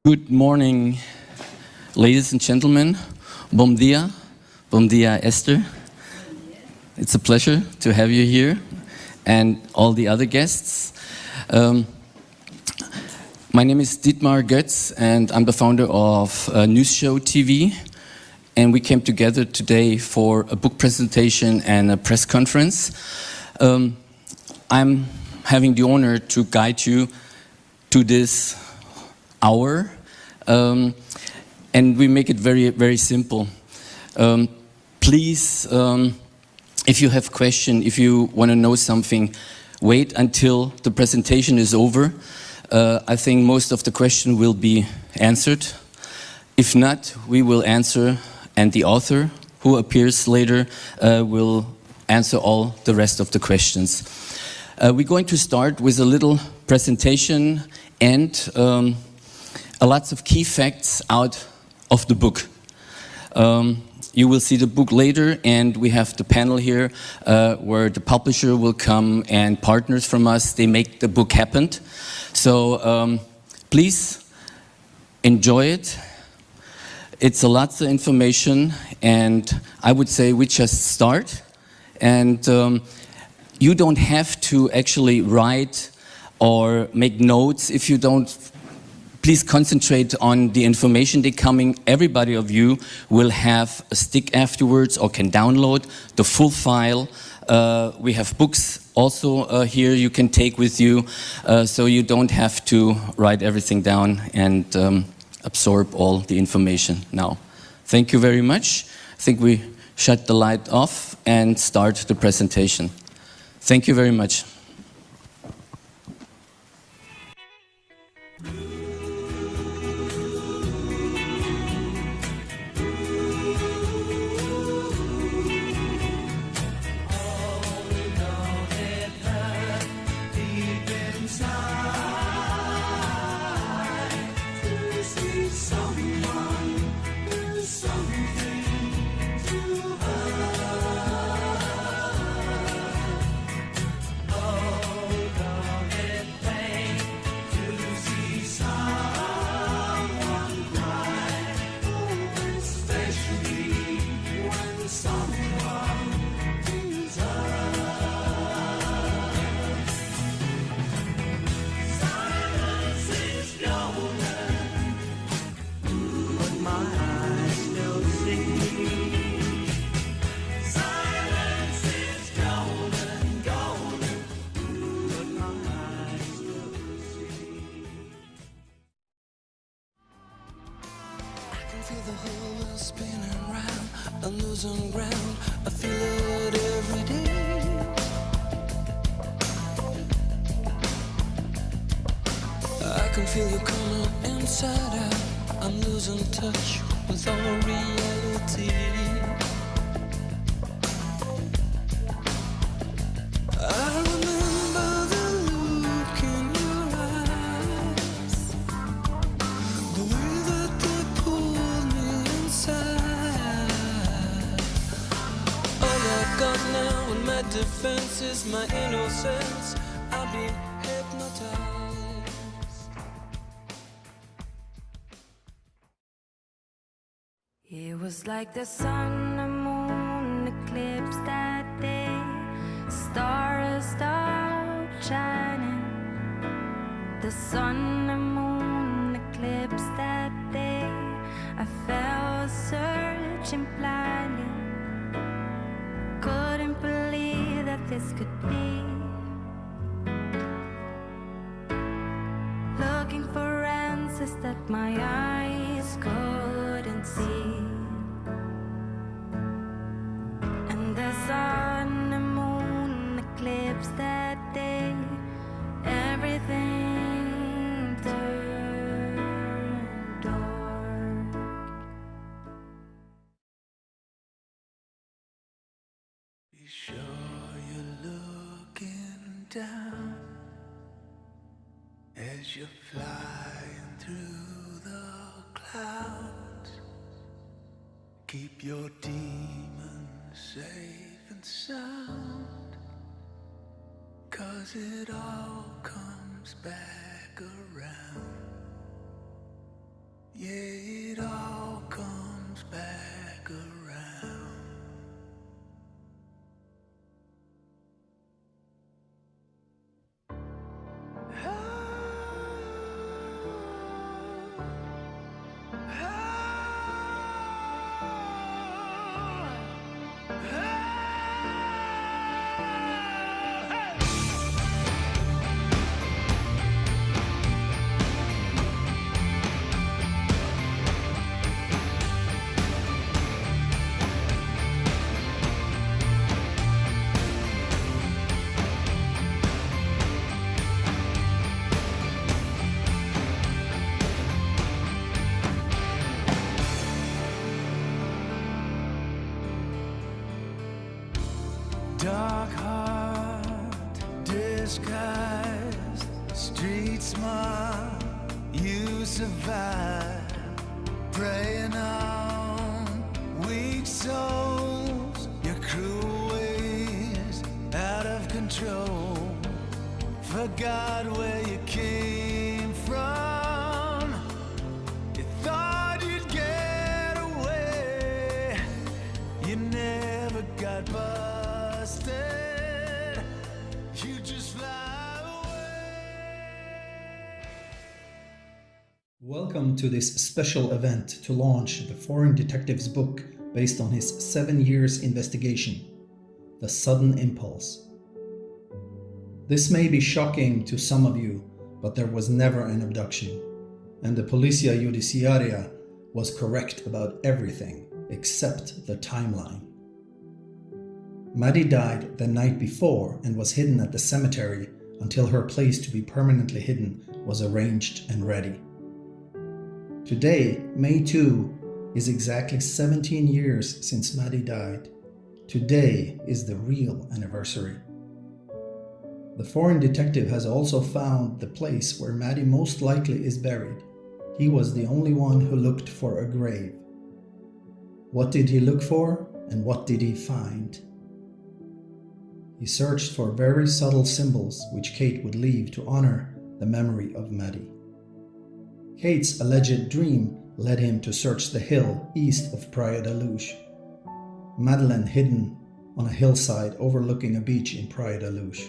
Good morning, ladies and gentlemen. Bom dia. Bom dia, Esther. It's a pleasure to have you here and all the other guests. My name is Dietmar Götz and I'm the founder of News Show TV. And we came together today for a book presentation and a press conference. I'm having the honor to guide you to this hour. And we make it very, very simple. Please, if you have questions, if you want to know something, wait until the presentation is over. I think most of the questions will be answered. If not, we will answer, and the author who appears later will answer all the rest of the questions. We're going to start with a little presentation and lots of key facts out of the book. You will see the book later, and we have the panel here where the publisher will come and partners from us, they make the book happen. So please enjoy it. It's a lot of information, and I would say we just start. And you don't have to actually write or make notes if you don't. Please concentrate on the information they're coming. Everybody of you will have a stick afterwards or can download the full file. We have books also here you can take with you, so you don't have to write everything down and absorb all the information now. Thank you very much. I think we shut the light off and start the presentation. Thank you very much. Losing ground, I feel it every day. I can feel you coming inside out. I'm losing touch with all reality. I remember the look in your eyes, the way that they pulled me inside. Got now, and my defense is my innocence. I've been hypnotized. It was like the sun and moon eclipse that day. Stars stopped shining. The sun and moon eclipse that day. I fell searching blindly. Couldn't believe that this could be. Looking for answers that my eyes couldn't see. And the sun and moon eclipse that day, everything turned dark. Be sure you're looking down as you're flying through the clouds. Keep your demons safe and sound, 'cause it all comes back around. Yeah, it all comes back around. Dark heart disguised, street smart, you survive, preying on weak souls, your cruel ways out of control, forgot where you came from, you thought you'd get away, you never got busted. You just fly away. Welcome to this special event to launch the Foreign Detective's book based on his 7 years investigation, The Sudden Impulse. This may be shocking to some of you, but there was never an abduction, and the Policia Judiciaria was correct about everything except the timeline. Maddie died the night before and was hidden at the cemetery until her place to be permanently hidden was arranged and ready. Today, May 2, is exactly 17 years since Maddie died. Today is the real anniversary. The Foreign Detective has also found the place where Maddie most likely is buried. He was the only one who looked for a grave. What did he look for, and what did he find? He searched for very subtle symbols which Kate would leave to honor the memory of Maddie. Kate's alleged dream led him to search the hill east of Praia da Luz. Madeleine hidden on a hillside overlooking a beach in Praia da Luz.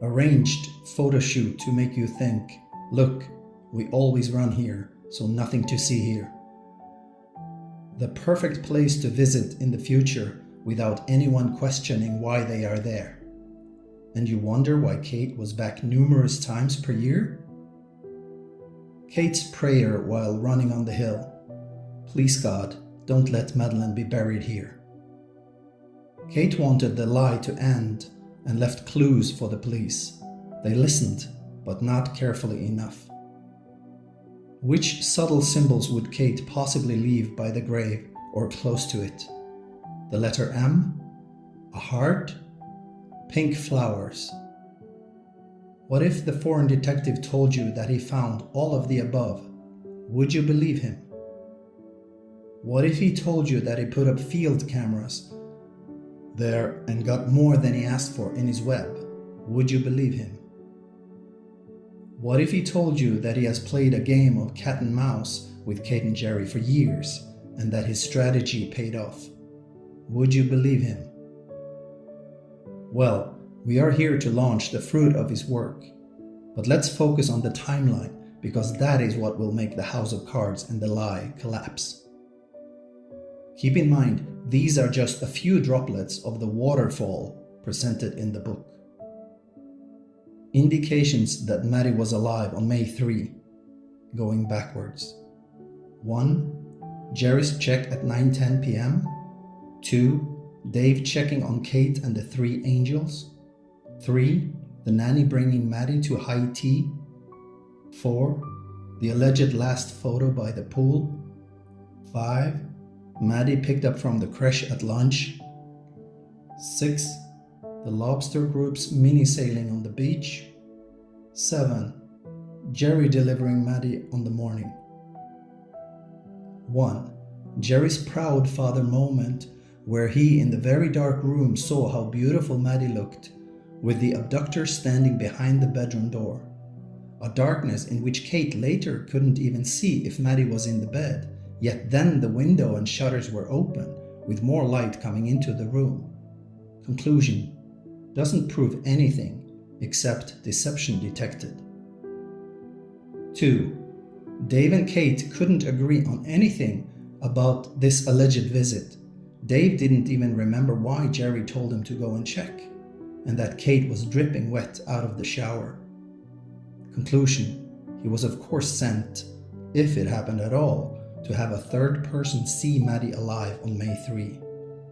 Arranged photo shoot to make you think, look, we always run here, so nothing to see here. The perfect place to visit in the future without anyone questioning why they are there. And you wonder why Kate was back numerous times per year? Kate's prayer while running on the hill. Please God, don't let Madeleine be buried here. Kate wanted the lie to end and left clues for the police. They listened, but not carefully enough. Which subtle symbols would Kate possibly leave by the grave or close to it? The letter M? A heart? Pink flowers. What if the Foreign Detective told you that he found all of the above? Would you believe him? What if he told you that he put up field cameras there and got more than he asked for in his web? Would you believe him? What if he told you that he has played a game of cat and mouse with Kate and Jerry for years and that his strategy paid off? Would you believe him? Well, we are here to launch the fruit of his work. But let's focus on the timeline, because that is what will make the house of cards and the lie collapse. Keep in mind, these are just a few droplets of the waterfall presented in the book. Indications that Maddie was alive on May 3, going backwards. 1. Jerry's check at 9:10 p.m. 2. Dave checking on Kate and the 3 angels. 3. The nanny bringing Maddie to high tea. 4. The alleged last photo by the pool. 5. Maddie picked up from the creche at lunch. 6. The lobster group's mini sailing on the beach. 7. Jerry delivering Maddie on the morning. 1. Jerry's proud father moment, where he in the very dark room saw how beautiful Maddie looked, with the abductor standing behind the bedroom door. a darkness in which Kate later couldn't even see if Maddie was in the bed, yet then the window and shutters were open, with more light coming into the room. Conclusion: doesn't prove anything except deception detected. 2. Dave and Kate couldn't agree on anything about this alleged visit. Dave didn't even remember why Jerry told him to go and check, and that Kate was dripping wet out of the shower. Conclusion: he was of course sent, if it happened at all, to have a third person see Maddie alive on May 3.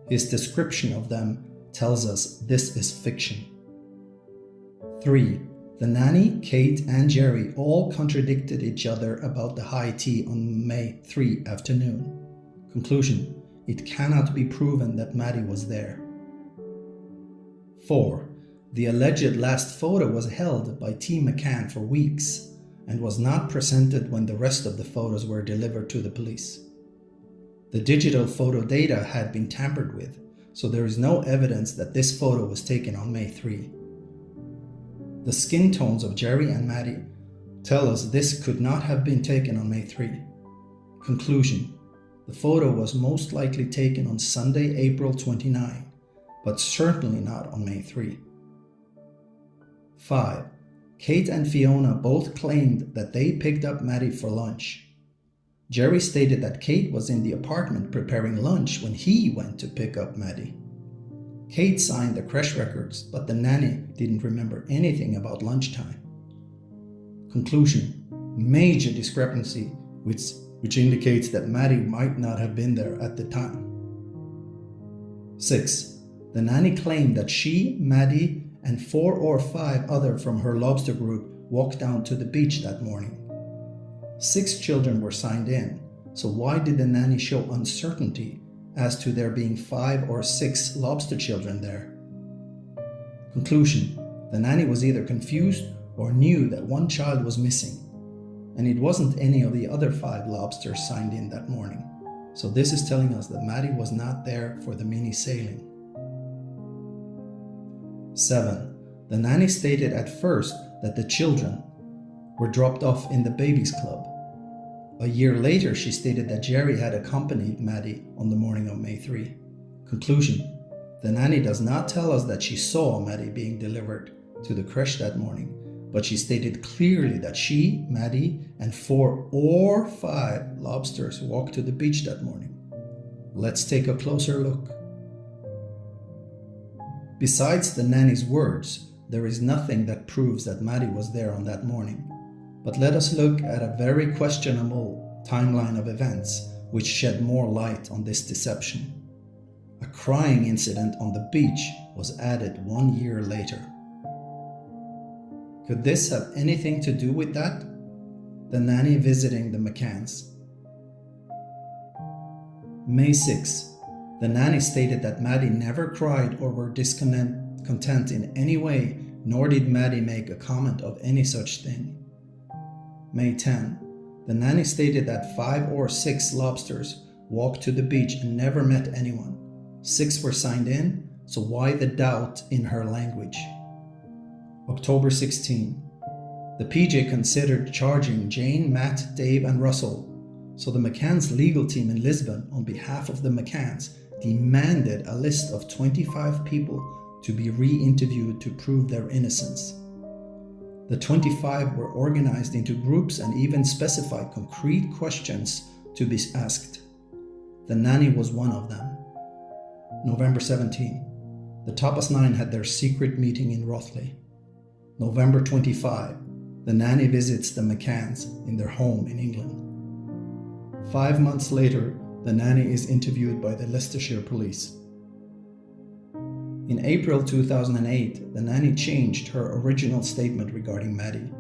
His description of them tells us this is fiction. 3. The nanny, Kate, and Jerry all contradicted each other about the high tea on May 3 afternoon. Conclusion: it cannot be proven that Maddie was there. 4. The alleged last photo was held by T. McCann for weeks and was not presented when the rest of the photos were delivered to the police. The digital photo data had been tampered with, so there is no evidence that this photo was taken on May 3. The skin tones of Jerry and Maddie tell us this could not have been taken on May 3. Conclusion: the photo was most likely taken on Sunday, April 29, but certainly not on May 3. 5. Kate and Fiona both claimed that they picked up Maddie for lunch. Jerry stated that Kate was in the apartment preparing lunch when he went to pick up Maddie. Kate signed the crash records, but the nanny didn't remember anything about lunchtime. Conclusion: major discrepancy, which indicates that Maddie might not have been there at the time. 6. The nanny claimed that she, Maddie, and 4 or 5 others from her lobster group walked down to the beach that morning. 6 children were signed in, so why did the nanny show uncertainty as to there being 5 or 6 lobster children there? Conclusion: the nanny was either confused or knew that one child was missing, and it wasn't any of the other 5 lobsters signed in that morning. So this is telling us that Maddie was not there for the mini sailing. 7. The nanny stated at first that the children were dropped off in the babies club. A year later, she stated that Jerry had accompanied Maddie on the morning of May 3. Conclusion: the nanny does not tell us that she saw Maddie being delivered to the creche that morning, but she stated clearly that she, Maddie, and 4 or 5 lobsters walked to the beach that morning. Let's take a closer look. Besides the nanny's words, there is nothing that proves that Maddie was there on that morning. But let us look at a very questionable timeline of events which shed more light on this deception. A crying incident on the beach was added 1 year later. Could this have anything to do with that? The nanny visiting the McCanns. May 6. The nanny stated that Maddie never cried or were discontent in any way, nor did Maddie make a comment of any such thing. May 10. The nanny stated that 5 or 6 lobsters walked to the beach and never met anyone. 6 were signed in, so why the doubt in her language? October 16. The PJ considered charging Jane, Matt, Dave, and Russell, so the McCann's legal team in Lisbon, on behalf of the McCanns, demanded a list of 25 people to be re-interviewed to prove their innocence. The 25 were organized into groups and even specified concrete questions to be asked. The nanny was one of them. November 17. The Tapas 9 had their secret meeting in Rothley. November 25. The nanny visits the McCanns in their home in England. 5 months later, the nanny is interviewed by the Leicestershire police. In April 2008, the nanny changed her original statement regarding Maddie.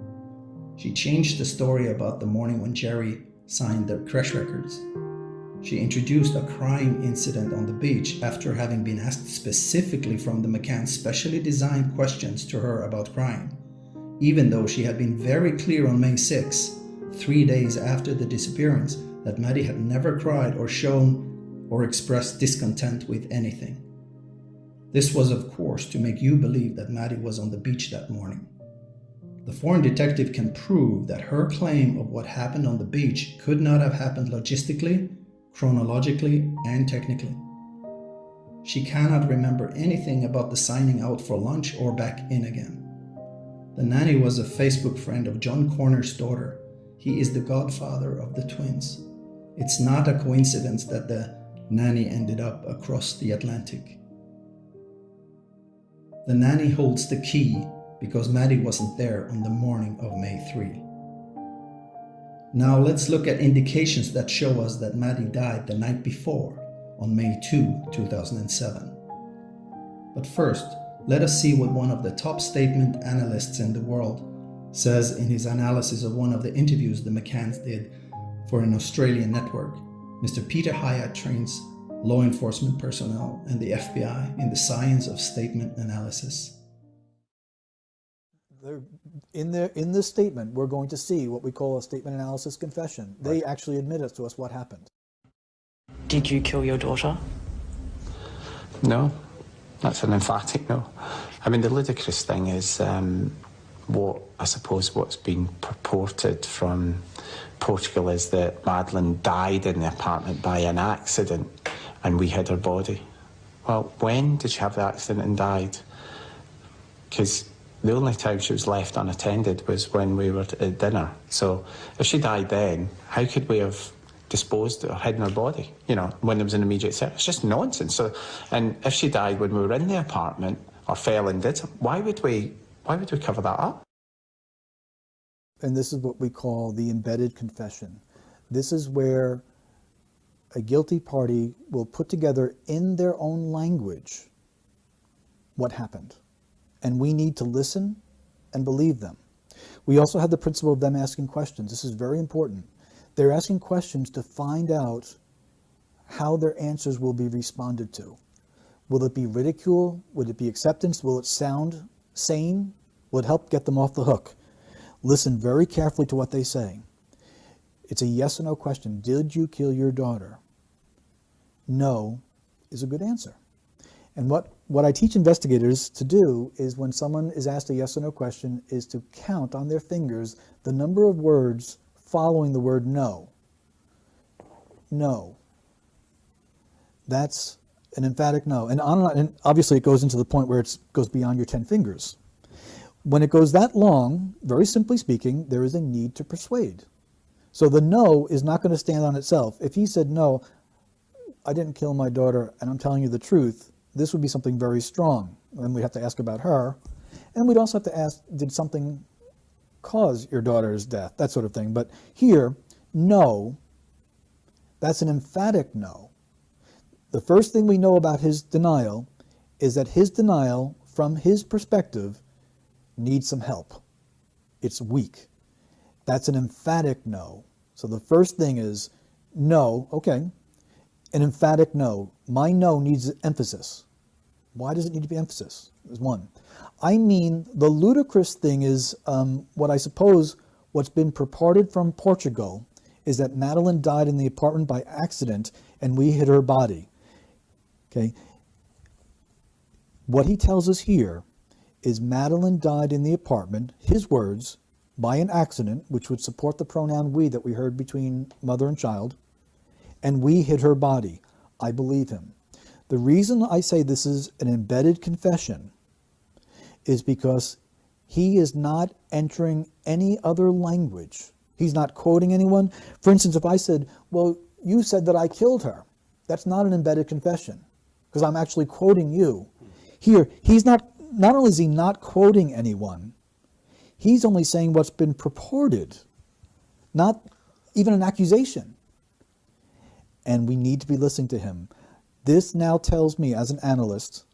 She changed the story about the morning when Jerry signed the crash records. She introduced a crying incident on the beach after having been asked specifically from the McCann's specially designed questions to her about crying, even though she had been very clear on May 6, 3 days after the disappearance, that Maddie had never cried or shown or expressed discontent with anything. This was, of course, to make you believe that Maddie was on the beach that morning. The foreign detective can prove that her claim of what happened on the beach could not have happened logistically, chronologically, and technically. She cannot remember anything about the signing out for lunch or back in again. The nanny was a Facebook friend of John Corner's daughter. He is the godfather of the twins. It's not a coincidence that the nanny ended up across the Atlantic. The nanny holds the key because Maddie wasn't there on the morning of May 3. Now let's look at indications that show us that Maddie died the night before, on May 2, 2007. But first, let us see what one of the top statement analysts in the world says in his analysis of one of the interviews the McCanns did for an Australian network. Mr. Peter Hyatt trains law enforcement personnel and the FBI in the science of statement analysis. In this statement, we're going to see what we call a statement analysis confession. They actually admit to us what happened. Did you kill your daughter? No, that's an emphatic no. I mean, the ludicrous thing is what's been purported from Portugal is that Madeleine died in the apartment by an accident and we hid her body. Well, when did she have the accident and died? Because the only time she was left unattended was when we were at dinner. So if she died then, how could we have disposed or hidden her body, when there was an immediate threat? It's just nonsense. So, and if she died when we were in the apartment or fell and did something, why would we cover that up? And this is what we call the embedded confession. This is where a guilty party will put together in their own language what happened. And we need to listen and believe them. We also have the principle of them asking questions. This is very important. They're asking questions to find out how their answers will be responded to. Will it be ridicule? Will it be acceptance? Will it sound sane? Will it help get them off the hook? Listen very carefully to what they say. It's a yes or no question. Did you kill your daughter? No is a good answer. And what I teach investigators to do is when someone is asked a yes or no question is to count on their fingers the number of words following the word no. No. That's an emphatic no. And on and obviously it goes into the point where it goes beyond your 10 fingers. When it goes that long, very simply speaking, there is a need to persuade. So the no is not going to stand on itself. If he said, no, I didn't kill my daughter and I'm telling you the truth, this would be something very strong. And we'd have to ask about her. And we'd also have to ask, did something cause your daughter's death? That sort of thing. But here, no, that's an emphatic no. The first thing we know about his denial is that his denial, from his perspective, needs some help. It's weak. That's an emphatic no. So the first thing is no, okay, an emphatic no. My no needs emphasis. Why does it need to be emphasis? Is one. I mean, the ludicrous thing is what I suppose what's been purported from Portugal is that Madeleine died in the apartment by accident and we hid her body. Okay. What he tells us here is Madeleine died in the apartment, his words, by an accident, which would support the pronoun we that we heard between mother and child, and we hid her body. I believe him. The reason I say this is an embedded confession is because he is not entering any other language. He's not quoting anyone. For instance, if I said, well, you said that I killed her, that's not an embedded confession because I'm actually quoting you. Here, he's not only is he not quoting anyone, he's only saying what's been purported, not even an accusation. And we need to be listening to him. This now tells me, as an analyst,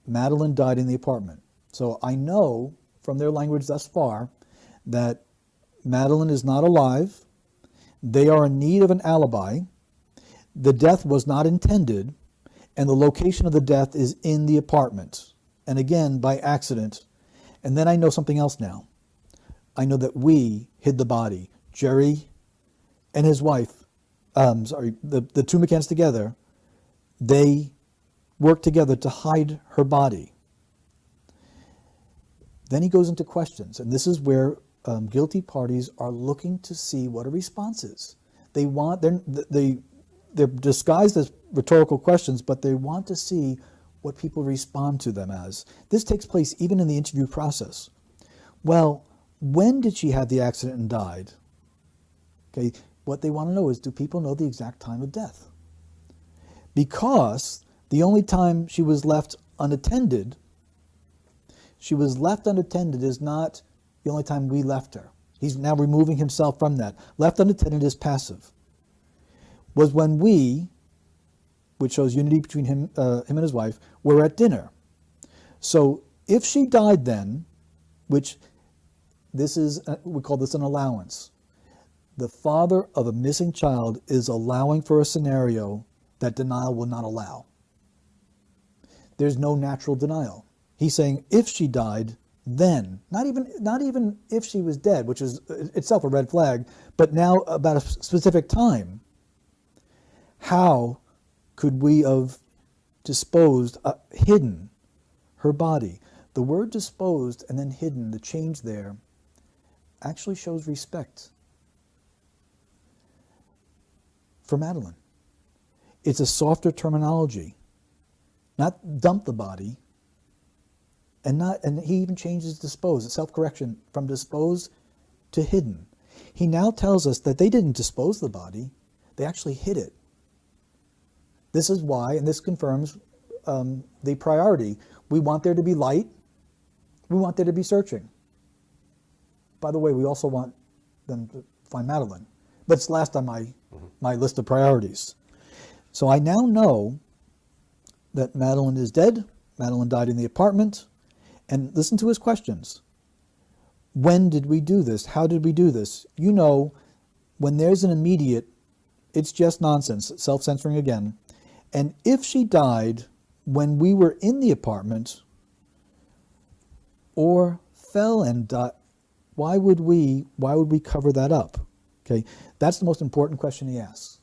Madeleine died in the apartment. So I know from their language thus far that Madeleine is not alive. They are in need of an alibi. The death was not intended, and the location of the death is in the apartment. And again, by accident. And then I know something else now. I know that we hid the body. Jerry and his wife, the two McCanns together, they worked together to hide her body. Then he goes into questions, and this is where guilty parties are looking to see what a response is. They're disguised as rhetorical questions, but they want to see what people respond to them as. This takes place even in the interview process. Well, when did she have the accident and died? Okay, what they want to know is, do people know the exact time of death? Because the only time she was left unattended is not the only time we left her. He's now removing himself from that. Left unattended is passive. Was when we, which shows unity between him and his wife, were at dinner. So if she died then, which this is, we call this an allowance. The father of a missing child is allowing for a scenario that denial will not allow. There's no natural denial. He's saying if she died, then, not even if she was dead, which is itself a red flag, but now about a specific time. How could we have disposed, hidden her body? The word disposed and then hidden, the change there, actually shows respect for Madeleine. It's a softer terminology. Not dump the body, and he even changes dispose, self-correction, from disposed to hidden. He now tells us that they didn't dispose the body, they actually hid it. This is why, and this confirms the priority. We want there to be light, we want there to be searching. By the way, we also want them to find Madeleine, but it's last on my list of priorities. So I now know that Madeleine is dead, Madeleine died in the apartment, and listen to his questions. When did we do this? How did we do this? You know, when there's an immediate, it's just nonsense, self-censoring again. And if she died when we were in the apartment or fell and died, why would we cover that up? Okay, that's the most important question he asks.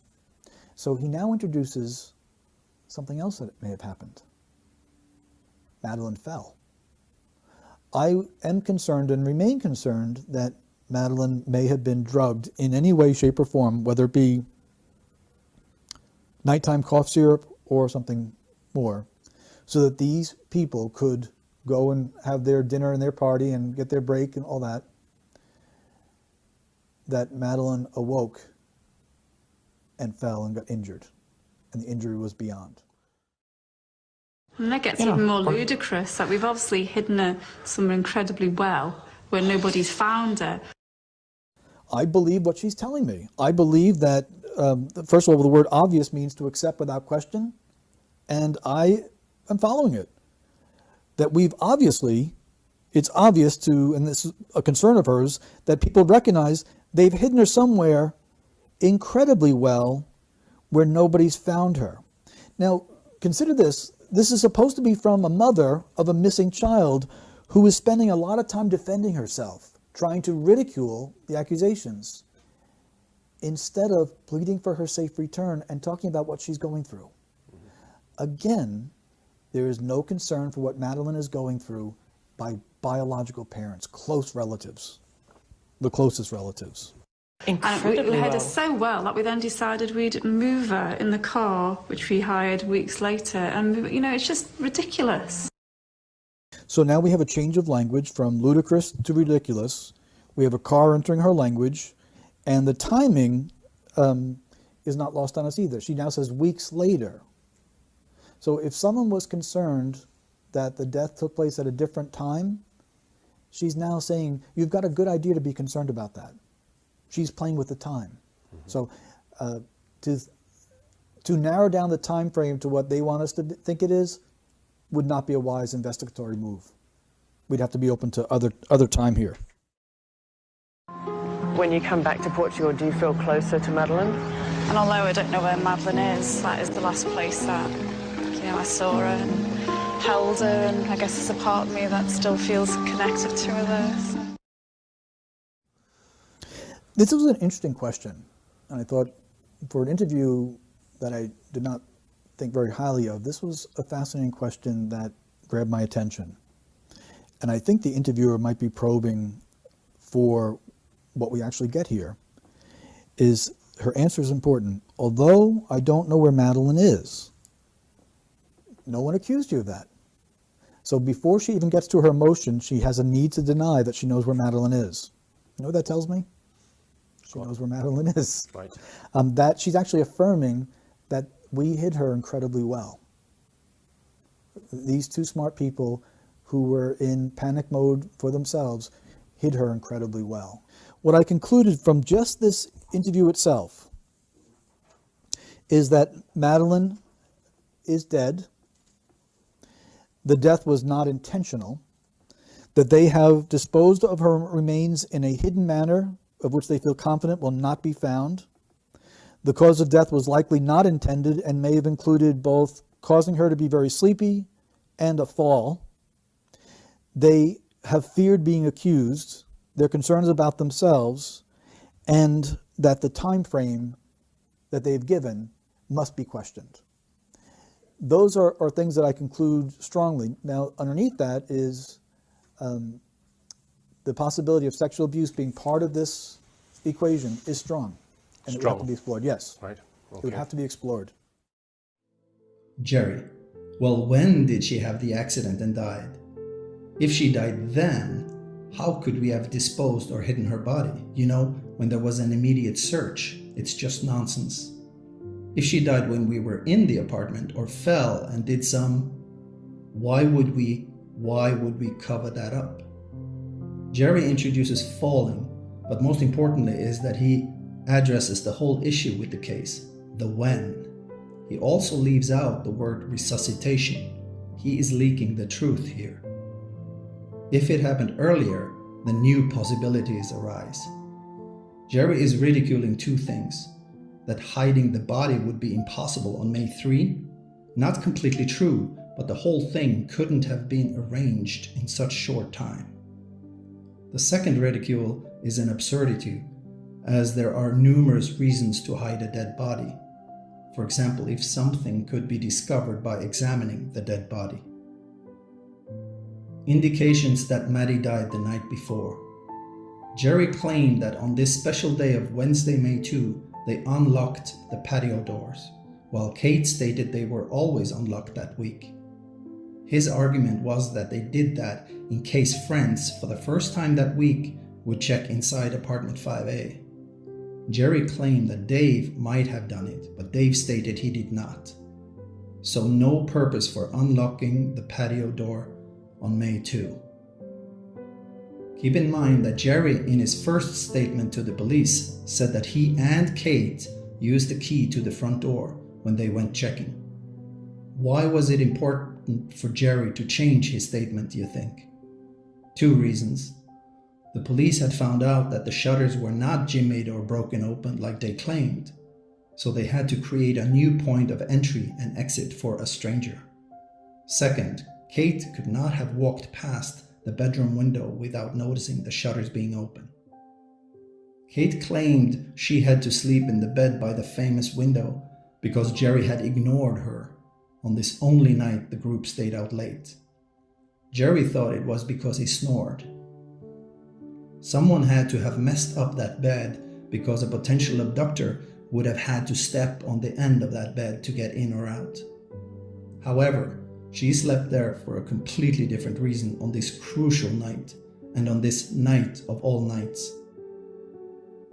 So he now introduces something else that may have happened. Madeleine fell. I am concerned and remain concerned that Madeleine may have been drugged in any way, shape, or form, whether it be nighttime cough syrup or something more, so that these people could go and have their dinner and their party and get their break and all that, that Madeleine awoke and fell and got injured, and the injury was beyond. And that gets even more ludicrous, that we've obviously hidden her somewhere incredibly well, where nobody's found her. I believe what she's telling me. I believe that, first of all, the word obvious means to accept without question, and I am following it. That we've obviously, it's obvious to, and this is a concern of hers, that people recognize they've hidden her somewhere incredibly well where nobody's found her. Now, consider this. This is supposed to be from a mother of a missing child who is spending a lot of time defending herself, trying to ridicule the accusations, instead of pleading for her safe return and talking about what she's going through. Again, there is no concern for what Madeleine is going through by biological parents, close relatives, the closest relatives. And we had her so well that we then decided we'd move her in the car, which we hired weeks later. And, you know, it's just ridiculous. So now we have a change of language from ludicrous to ridiculous. We have a car entering her language, and the timing is not lost on us either. She now says weeks later. So if someone was concerned that the death took place at a different time, she's now saying, you've got a good idea to be concerned about that. She's playing with the time. So to narrow down the time frame to what they want us to think it is would not be a wise investigatory move. We'd have to be open to other time here. When you come back to Portugal, do you feel closer to Madeleine? And although I don't know where Madeleine is, that is the last place that, you know, I saw her and held her, and I guess there's a part of me that still feels connected to her there. So. This was an interesting question, and I thought for an interview that I did not think very highly of, this was a fascinating question that grabbed my attention. and I think the interviewer might be probing for what we actually get here, is her answer is important. Although I don't know where Madeleine is, no one accused you of that. So before she even gets to her motion, she has a need to deny that she knows where Madeleine is. You know what that tells me? She knows where Madeleine is. Right. That she's actually affirming that we hid her incredibly well. These two smart people who were in panic mode for themselves hid her incredibly well. What I concluded from just this interview itself is that Madeleine is dead. The death was not intentional, that they have disposed of her remains in a hidden manner of which they feel confident will not be found. The cause of death was likely not intended and may have included both causing her to be very sleepy and a fall. They have feared being accused, their concerns about themselves, and that the time frame that they've given must be questioned. Those are things that I conclude strongly. Now, underneath that is the possibility of sexual abuse being part of this equation is strong. And it would have to be explored, yes. Right. Okay. It would have to be explored. Jerry, well, when did she have the accident and died? If she died then, how could we have disposed or hidden her body? You know, when there was an immediate search, it's just nonsense. If she died when we were in the apartment or fell and did some, why would we cover that up? Jerry introduces falling, but most importantly is that he addresses the whole issue with the case, the when. He also leaves out the word resuscitation. He is leaking the truth here. If it happened earlier, then new possibilities arise. Jerry is ridiculing two things: that hiding the body would be impossible on May 3, not completely true, but the whole thing couldn't have been arranged in such short time. The second ridicule is an absurdity, as there are numerous reasons to hide a dead body. For example, if something could be discovered by examining the dead body. Indications that Maddie died the night before. Jerry claimed that on this special day of Wednesday, May 2, they unlocked the patio doors, while Kate stated they were always unlocked that week. His argument was that they did that in case friends, for the first time that week, would check inside apartment 5A. Jerry claimed that Dave might have done it, but Dave stated he did not. So no purpose for unlocking the patio door on May 2. Keep in mind that Jerry, in his first statement to the police, said that he and Kate used the key to the front door when they went checking. Why was it important for Jerry to change his statement, do you think? Two reasons. The police had found out that the shutters were not jimmied or broken open like they claimed, so they had to create a new point of entry and exit for a stranger. Second, Kate could not have walked past the bedroom window without noticing the shutters being open. Kate claimed she had to sleep in the bed by the famous window because Jerry had ignored her on this only night the group stayed out late. Jerry thought it was because he snored. Someone had to have messed up that bed because a potential abductor would have had to step on the end of that bed to get in or out. However, she slept there for a completely different reason on this crucial night, and on this night of all nights.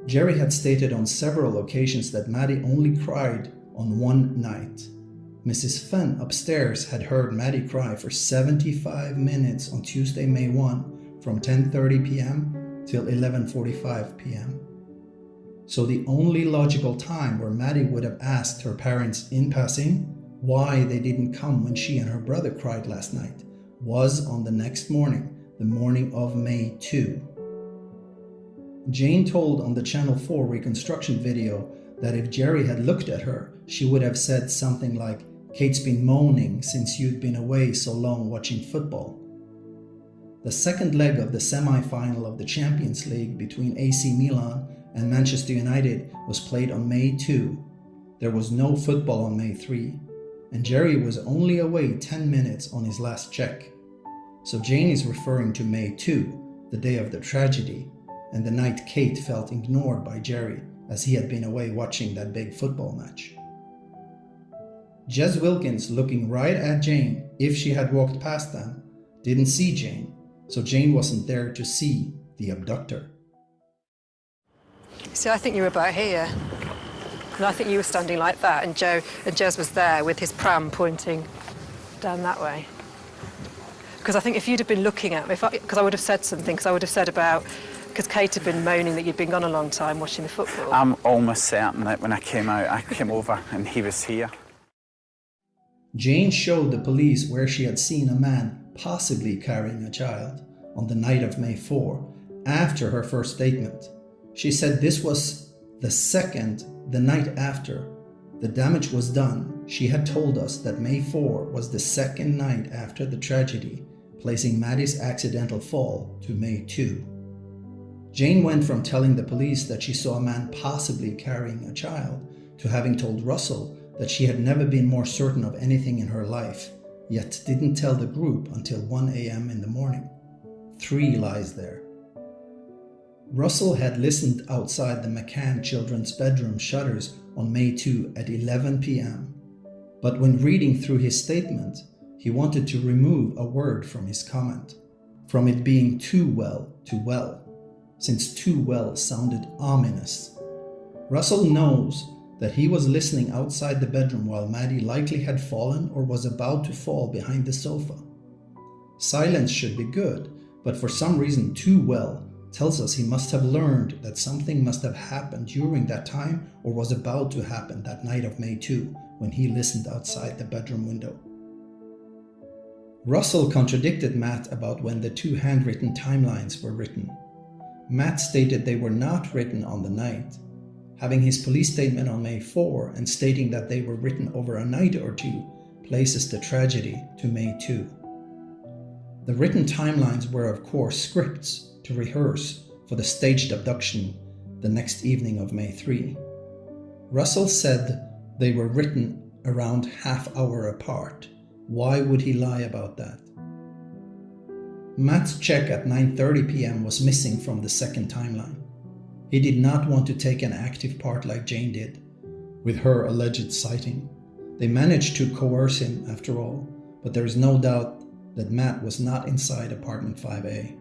Jerry had stated on several occasions that Maddie only cried on one night. Mrs. Fenn upstairs had heard Maddie cry for 75 minutes on Tuesday, May 1, from 10:30 p.m. till 11:45 p.m. So the only logical time where Maddie would have asked her parents in passing why they didn't come when she and her brother cried last night was on the next morning, the morning of May 2. Jane told on the Channel 4 reconstruction video that if Jerry had looked at her, she would have said something like, "Kate's been moaning since you'd been away so long watching football." The second leg of the semi-final of the Champions League between AC Milan and Manchester United was played on May 2. There was no football on May 3, and Jerry was only away 10 minutes on his last check. So Jane is referring to May 2, the day of the tragedy, and the night Kate felt ignored by Jerry as he had been away watching that big football match. Jez Wilkins, looking right at Jane if she had walked past them, didn't see Jane, so Jane wasn't there to see the abductor. See, I think you were about here. And I think you were standing like that, and Jez was there with his pram pointing down that way. Because I think if you'd have been looking at me, because I would have said something, because I would have said about, because Kate had been moaning that you'd been gone a long time watching the football. I'm almost certain that when I came out, I came over and he was here. Jane showed the police where she had seen a man possibly carrying a child on the night of May 4, after her first statement. She said this was the night after. The damage was done. She had told us that May 4 was the second night after the tragedy, placing Maddie's accidental fall to May 2. Jane went from telling the police that she saw a man possibly carrying a child to having told Russell that she had never been more certain of anything in her life, yet didn't tell the group until 1 a.m. in the morning. 3 lies there. Russell had listened outside the McCann children's bedroom shutters on May 2 at 11 p.m. But when reading through his statement, he wanted to remove a word from his comment, from it being too well to well, since too well sounded ominous. Russell knows that he was listening outside the bedroom while Maddie likely had fallen or was about to fall behind the sofa. Silence should be good, but for some reason too well tells us he must have learned that something must have happened during that time or was about to happen that night of May 2 when he listened outside the bedroom window. Russell contradicted Matt about when the 2 handwritten timelines were written. Matt stated they were not written on the night. Having his police statement on May 4 and stating that they were written over a night or 2 places the tragedy to May 2. The written timelines were of course scripts to rehearse for the staged abduction the next evening of May 3. Russell said they were written around half-hour apart. Why would he lie about that? Matt's check at 9:30 p.m. was missing from the second timeline. He did not want to take an active part like Jane did, with her alleged sighting. They managed to coerce him after all, but there is no doubt that Matt was not inside apartment 5A.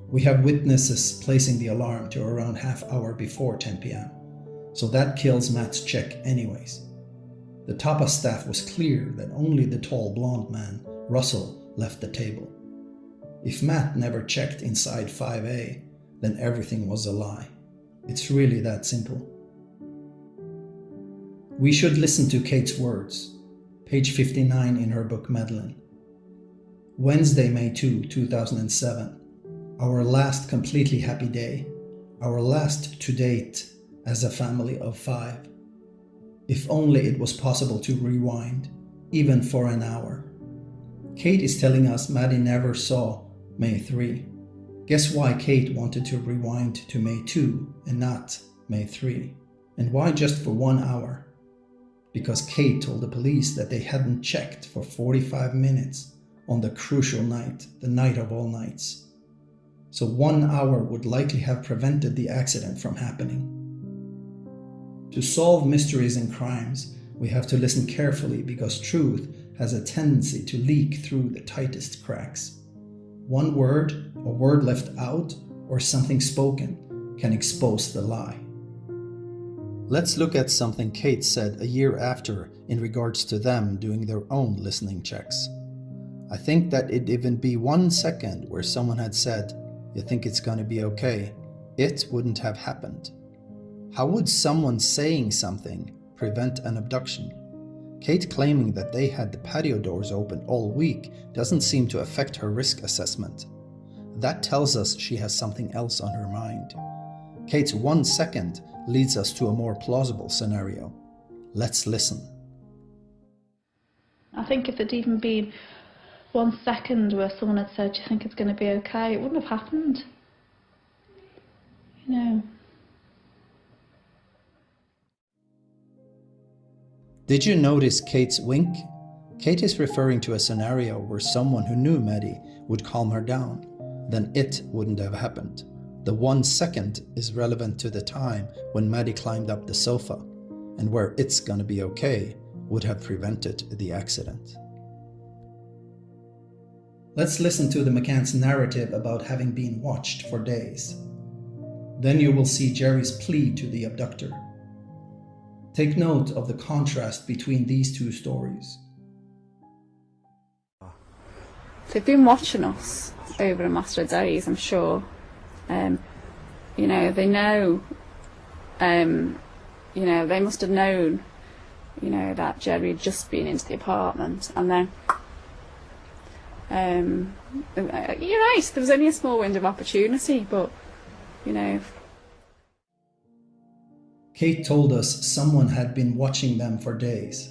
We have witnesses placing the alarm to around half-hour before 10 p.m., so that kills Matt's check anyways. The Tapa staff was clear that only the tall blonde man, Russell, left the table. If Matt never checked inside 5A, then everything was a lie. It's really that simple. We should listen to Kate's words, page 59 in her book Madeleine. Wednesday, May 2, 2007. Our last completely happy day. Our last to date as a family of 5. If only it was possible to rewind, even for an hour. Kate is telling us Maddie never saw May 3. Guess why Kate wanted to rewind to May 2 and not May 3? And why just for 1 hour? Because Kate told the police that they hadn't checked for 45 minutes on the crucial night, the night of all nights. So 1 hour would likely have prevented the accident from happening. To solve mysteries and crimes, we have to listen carefully because truth has a tendency to leak through the tightest cracks. One word, a word left out, or something spoken can expose the lie. Let's look at something Kate said a year after in regards to them doing their own listening checks. I think that it'd even be 1 second where someone had said, "You think it's gonna be okay?" It wouldn't have happened. How would someone saying something prevent an abduction? Kate claiming that they had the patio doors open all week doesn't seem to affect her risk assessment. That tells us she has something else on her mind. Kate's 1 second leads us to a more plausible scenario. Let's listen. I think if there'd even been 1 second where someone had said, "Do you think it's going to be okay?" it wouldn't have happened. You know. Did you notice Kate's wink? Kate is referring to a scenario where someone who knew Maddie would calm her down. Then it wouldn't have happened. The 1 second is relevant to the time when Maddie climbed up the sofa, and where "it's gonna be okay" would have prevented the accident. Let's listen to the McCann's narrative about having been watched for days. Then you will see Jerry's plea to the abductor. Take note of the contrast between these two stories. They've been watching us over a matter of days, I'm sure. You know, they know, you know, they must have known, you know, that Jerry had just been into the apartment, and then, you're right, there was only a small window of opportunity, but, you know. Kate told us someone had been watching them for days.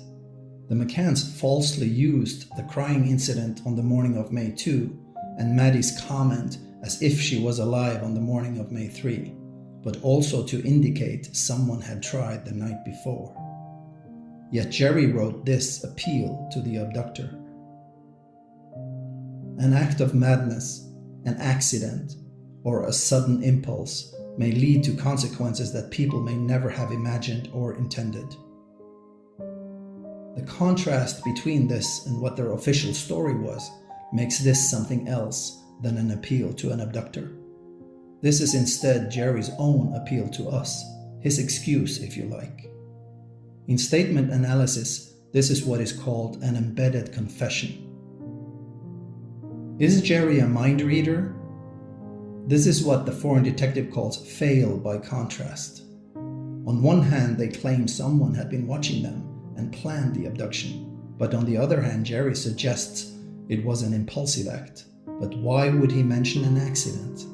The McCanns falsely used the crying incident on the morning of May 2 and Maddie's comment as if she was alive on the morning of May 3, but also to indicate someone had tried the night before. Yet Jerry wrote this appeal to the abductor. An act of madness, an accident, or a sudden impulse may lead to consequences that people may never have imagined or intended. The contrast between this and what their official story was makes this something else than an appeal to an abductor. This is instead Jerry's own appeal to us, his excuse, if you like. In statement analysis, this is what is called an embedded confession. Is Jerry a mind reader? This is what the foreign detective calls fail by contrast. On one hand, they claim someone had been watching them and planned the abduction, but on the other hand, Jerry suggests it was an impulsive act. But why would he mention an accident?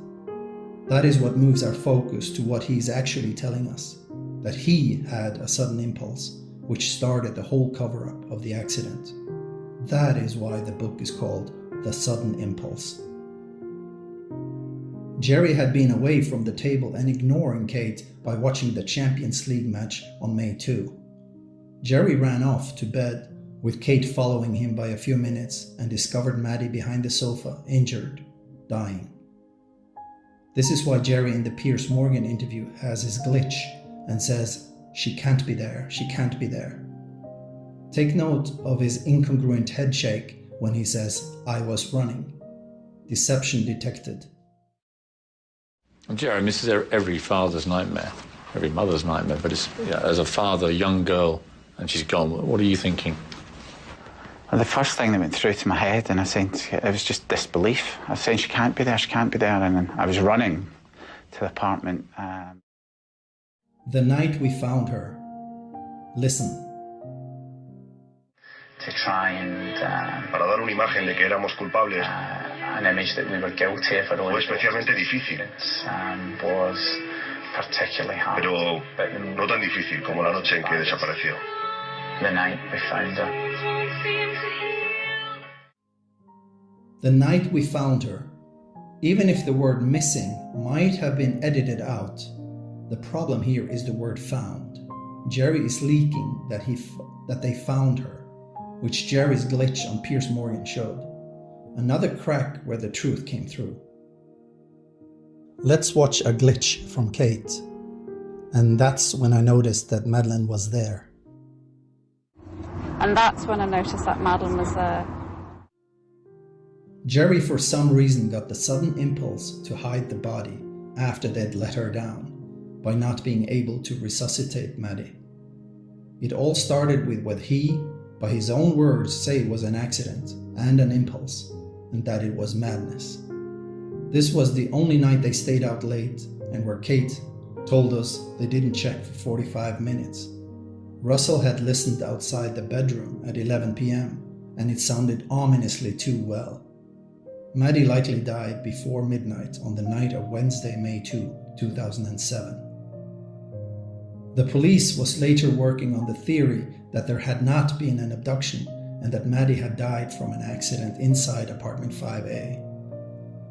That is what moves our focus to what he's actually telling us, that he had a sudden impulse, which started the whole cover-up of the accident. That is why the book is called The Sudden Impulse. Jerry had been away from the table and ignoring Kate by watching the Champions League match on May 2. Jerry ran off to bed, with Kate following him by a few minutes, and discovered Maddie behind the sofa, injured, dying. This is why Jerry in the Piers Morgan interview has his glitch and says, "She can't be there, she can't be there." Take note of his incongruent head shake when he says, "I was running." Deception detected. Jerry, this is every father's nightmare, every mother's nightmare, but it's, you know, as a father, a young girl, and she's gone, what are you thinking? Well, the first thing that went through to my head, and I said, it was just disbelief. I was saying, she can't be there, and then I was running to the apartment. The night we found her. Listen. To try and... para dar una imagen de que éramos culpables. An image that we were guilty of it all. Fue especialmente difícil. Was particularly hard. Pero no tan difícil como la noche en que desapareció. The night we found her. The night we found her. Even if the word missing might have been edited out, the problem here is the word found. Jerry is leaking that they found her, which Jerry's glitch on Piers Morgan showed. Another crack where the truth came through. Let's watch a glitch from Kate. And that's when I noticed that Madeleine was there. And that's when I noticed that Madeleine was there. Jerry for some reason got the sudden impulse to hide the body after they'd let her down, by not being able to resuscitate Maddie. It all started with what he, by his own words, say was an accident and an impulse, and that it was madness. This was the only night they stayed out late, and where Kate told us they didn't check for 45 minutes. Russell had listened outside the bedroom at 11 p.m, and it sounded ominously too well. Maddie likely died before midnight on the night of Wednesday, May 2, 2007. The police was later working on the theory that there had not been an abduction and that Maddie had died from an accident inside apartment 5A.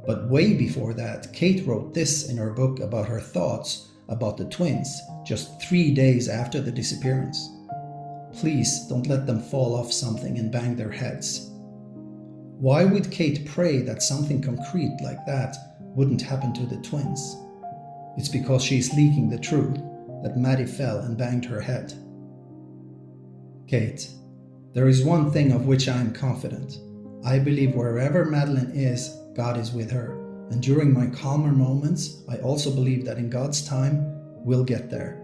But way before that, Kate wrote this in her book about her thoughts about the twins just 3 days after the disappearance. please don't let them fall off something and bang their heads. Why would Kate pray that something concrete like that wouldn't happen to the twins? It's because she's leaking the truth that Maddie fell and banged her head. Kate, there is one thing of which I am confident. I believe wherever Madeleine is, God is with her. And during my calmer moments, I also believe that in God's time, we'll get there.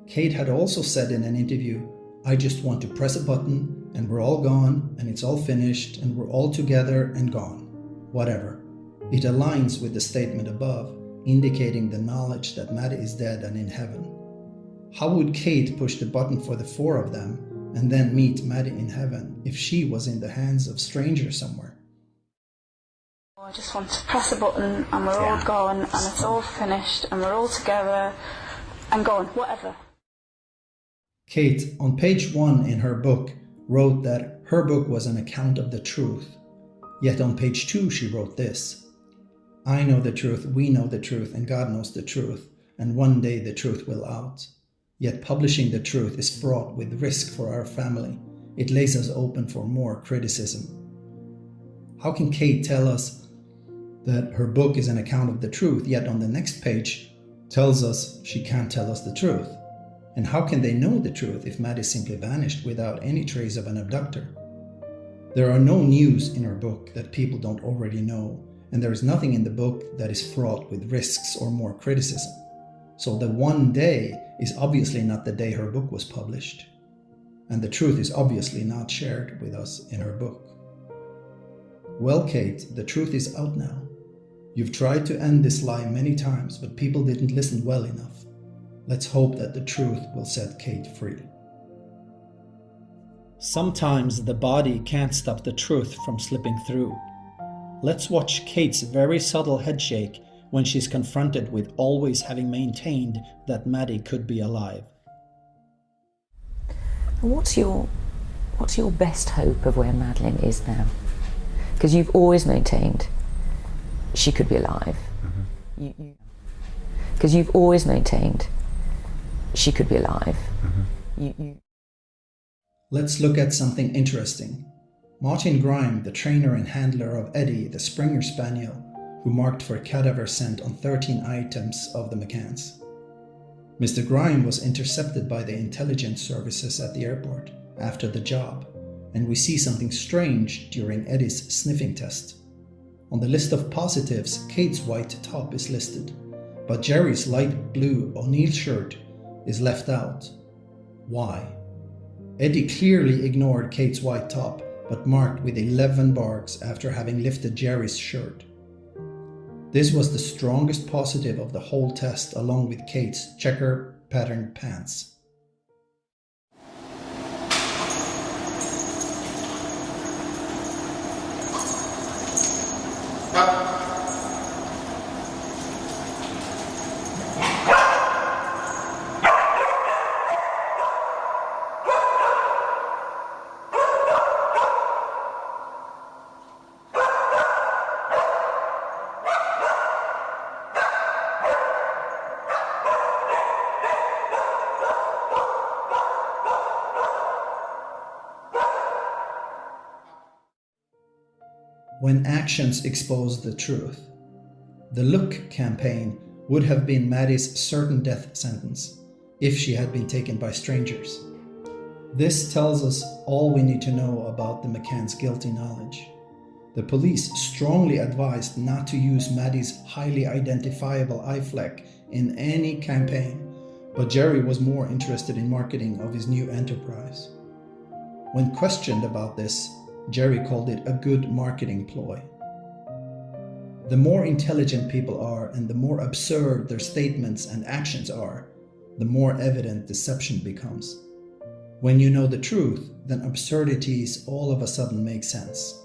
Kate had also said in an interview, I just want to press a button and we're all gone and it's all finished and we're all together and gone. Whatever. It aligns with the statement above, indicating the knowledge that Maddie is dead and in heaven. How would Kate push the button for the four of them and then meet Maddie in heaven if she was in the hands of strangers somewhere? I just want to press a button and we're all gone and it's all finished and we're all together and gone, whatever. Kate, on page 1 in her book, wrote that her book was an account of the truth. Yet on page 2 she wrote this: I know the truth, we know the truth, and God knows the truth, and one day the truth will out. Yet publishing the truth is fraught with risk for our family. It lays us open for more criticism. How can Kate tell us that her book is an account of the truth, yet on the next page tells us she can't tell us the truth? And how can they know the truth if Maddie simply vanished without any trace of an abductor? There are no news in her book that people don't already know, and there is nothing in the book that is fraught with risks or more criticism. So the one day is obviously not the day her book was published. And the truth is obviously not shared with us in her book. Well, Kate, the truth is out now. You've tried to end this lie many times, but people didn't listen well enough. Let's hope that the truth will set Kate free. Sometimes the body can't stop the truth from slipping through. Let's watch Kate's very subtle headshake when she's confronted with always having maintained that Maddie could be alive. What's your best hope of where Madeleine is now? Because you've always maintained she could be alive. Because you've always maintained she could be alive. Let's look at something interesting. Martin Grime, the trainer and handler of Eddie, the Springer Spaniel, who marked for cadaver scent on 13 items of the McCanns. Mr. Grime was intercepted by the intelligence services at the airport after the job, and we see something strange during Eddie's sniffing test. On the list of positives, Kate's white top is listed, but Jerry's light blue O'Neill shirt is left out. Why? Eddie clearly ignored Kate's white top, but marked with 11 barks after having lifted Jerry's shirt. This was the strongest positive of the whole test, along with Kate's checker patterned pants. When actions expose the truth. The Look campaign would have been Maddie's certain death sentence if she had been taken by strangers. This tells us all we need to know about the McCann's guilty knowledge. The police strongly advised not to use Maddie's highly identifiable eye fleck in any campaign, but Jerry was more interested in marketing of his new enterprise. When questioned about this, Jerry called it a good marketing ploy. The more intelligent people are and the more absurd their statements and actions are, the more evident deception becomes. When you know the truth, then absurdities all of a sudden make sense.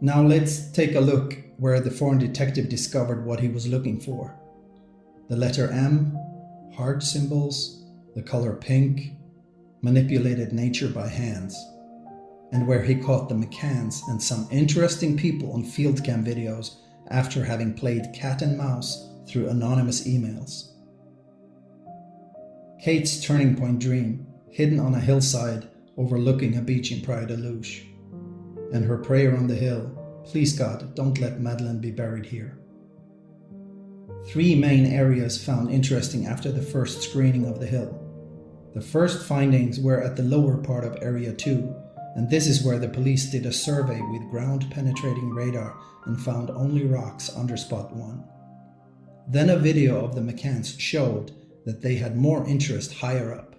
Now let's take a look where the foreign detective discovered what he was looking for. The letter M, heart symbols, the color pink, manipulated nature by hands, and where he caught the McCanns and some interesting people on field cam videos after having played cat and mouse through anonymous emails. Kate's turning point dream hidden on a hillside overlooking a beach in Praia da Luz. And her prayer on the hill, "Please God, don't let Madeleine be buried here." 3 main areas found interesting after the first screening of the hill. The first findings were at the lower part of Area 2, and this is where the police did a survey with ground-penetrating radar and found only rocks under Spot 1. Then a video of the McCanns showed that they had more interest higher up.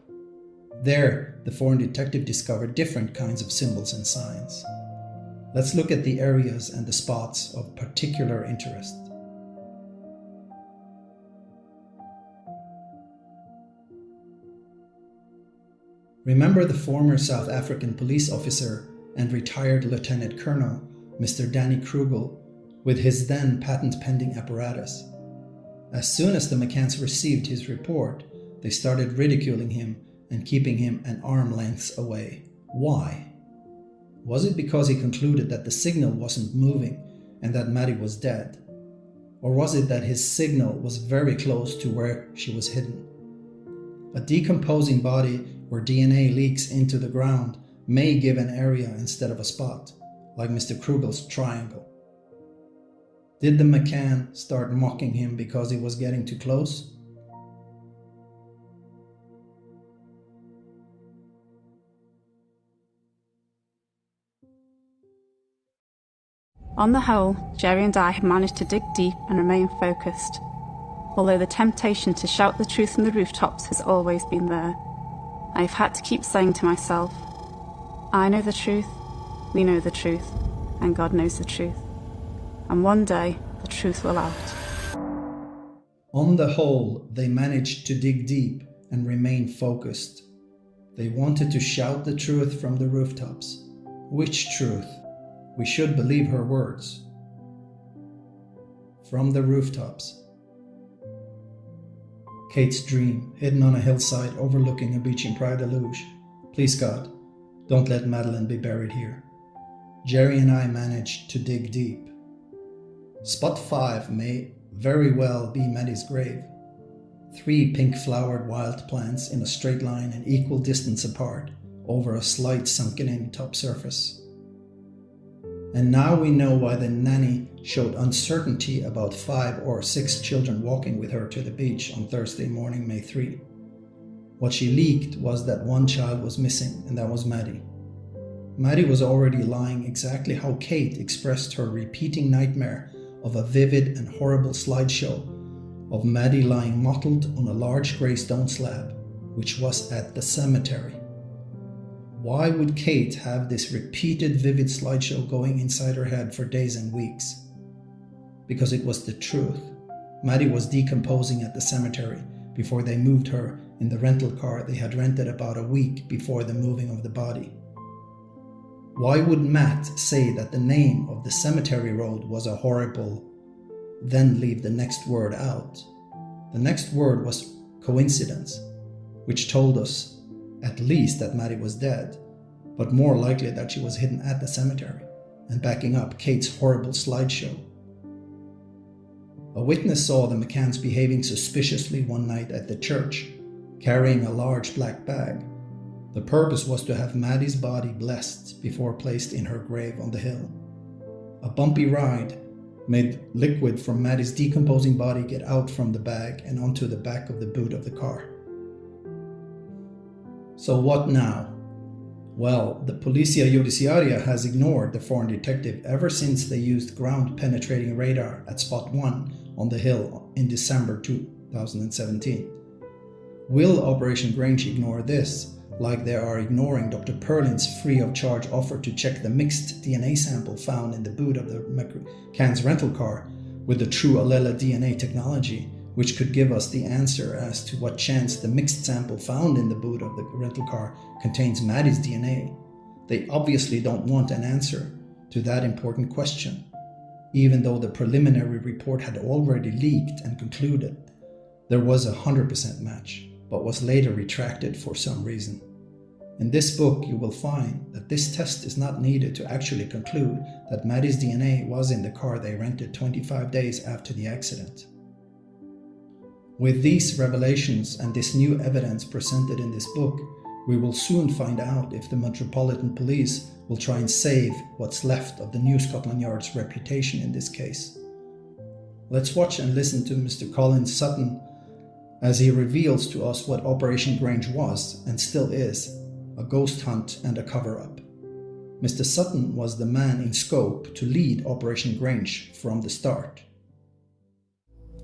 There, the foreign detective discovered different kinds of symbols and signs. Let's look at the areas and the spots of particular interest. Remember the former South African police officer and retired Lieutenant Colonel, Mr. Danny Krugel, with his then patent-pending apparatus. As soon as the McCanns received his report, they started ridiculing him and keeping him an arm's length away. Why? Was it because he concluded that the signal wasn't moving and that Maddie was dead? Or was it that his signal was very close to where she was hidden? A decomposing body where DNA leaks into the ground may give an area instead of a spot, like Mr. Krugel's triangle. Did the McCann start mocking him because he was getting too close? On the whole, Jerry and I have managed to dig deep and remain focused, although the temptation to shout the truth from the rooftops has always been there. I've had to keep saying to myself, I know the truth, we know the truth, and God knows the truth. And one day, the truth will out. On the whole, they managed to dig deep and remain focused. They wanted to shout the truth from the rooftops. Which truth? We should believe her words. From the rooftops. Kate's dream, hidden on a hillside overlooking a beach in Praia da Luz. Please God, don't let Madeleine be buried here. Jerry and I managed to dig deep. Spot 5 may very well be Maddie's grave. 3 pink-flowered wild plants in a straight line and equal distance apart over a slight sunken-in top surface. And now we know why the nanny showed uncertainty about 5 or 6 children walking with her to the beach on Thursday morning, May 3. What she leaked was that one child was missing, and that was Maddie. Maddie was already lying exactly how Kate expressed her repeating nightmare of a vivid and horrible slideshow of Maddie lying mottled on a large grey stone slab, which was at the cemetery. Why would Kate have this repeated vivid slideshow going inside her head for days and weeks? Because it was the truth. Maddie was decomposing at the cemetery before they moved her in the rental car they had rented about a week before the moving of the body. Why would Matt say that the name of the cemetery road was a horrible, then leave the next word out? The next word was coincidence, which told us at least that Maddie was dead, but more likely that she was hidden at the cemetery, and backing up Kate's horrible slideshow. A witness saw the McCanns behaving suspiciously one night at the church, carrying a large black bag. The purpose was to have Maddie's body blessed before placed in her grave on the hill. A bumpy ride made liquid from Maddie's decomposing body get out from the bag and onto the back of the boot of the car. So what now? Well, the Policia Judiciaria has ignored the foreign detective ever since they used ground-penetrating radar at Spot 1 on the hill in December 2017. Will Operation Grange ignore this, like they are ignoring Dr. Perlin's free-of-charge offer to check the mixed DNA sample found in the boot of the McCann's rental car with the true Allela DNA technology, which could give us the answer as to what chance the mixed sample found in the boot of the rental car contains Maddie's DNA. They obviously don't want an answer to that important question, even though the preliminary report had already leaked and concluded there was a 100% match, but was later retracted for some reason. In this book, you will find that this test is not needed to actually conclude that Maddie's DNA was in the car they rented 25 days after the accident. With these revelations and this new evidence presented in this book, We will soon find out if the Metropolitan Police will try and save what's left of the New Scotland Yard's reputation in this case. Let's watch and listen to Mr. Colin Sutton as he reveals to us what Operation Grange was, and still is, a ghost hunt and a cover-up. Mr. Sutton was the man in scope to lead Operation Grange from the start.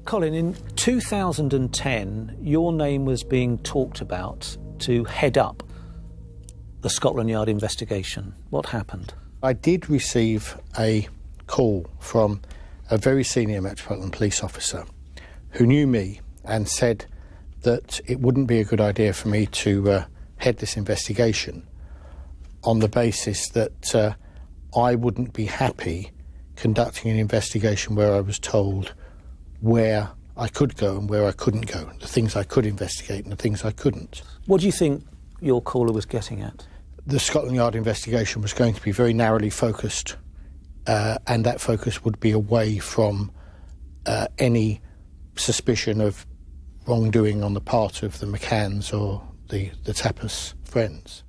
Colin, in 2010, your name was being talked about to head up the Scotland Yard investigation. What happened? I did receive a call from a very senior Metropolitan Police officer who knew me and said that it wouldn't be a good idea for me to head this investigation on the basis that I wouldn't be happy conducting an investigation where I was told where I could go and where I couldn't go, the things I could investigate and the things I couldn't. What do you think your caller was getting at? The Scotland Yard investigation was going to be very narrowly focused, and that focus would be away from any suspicion of wrongdoing on the part of the McCanns or the Tapas friends.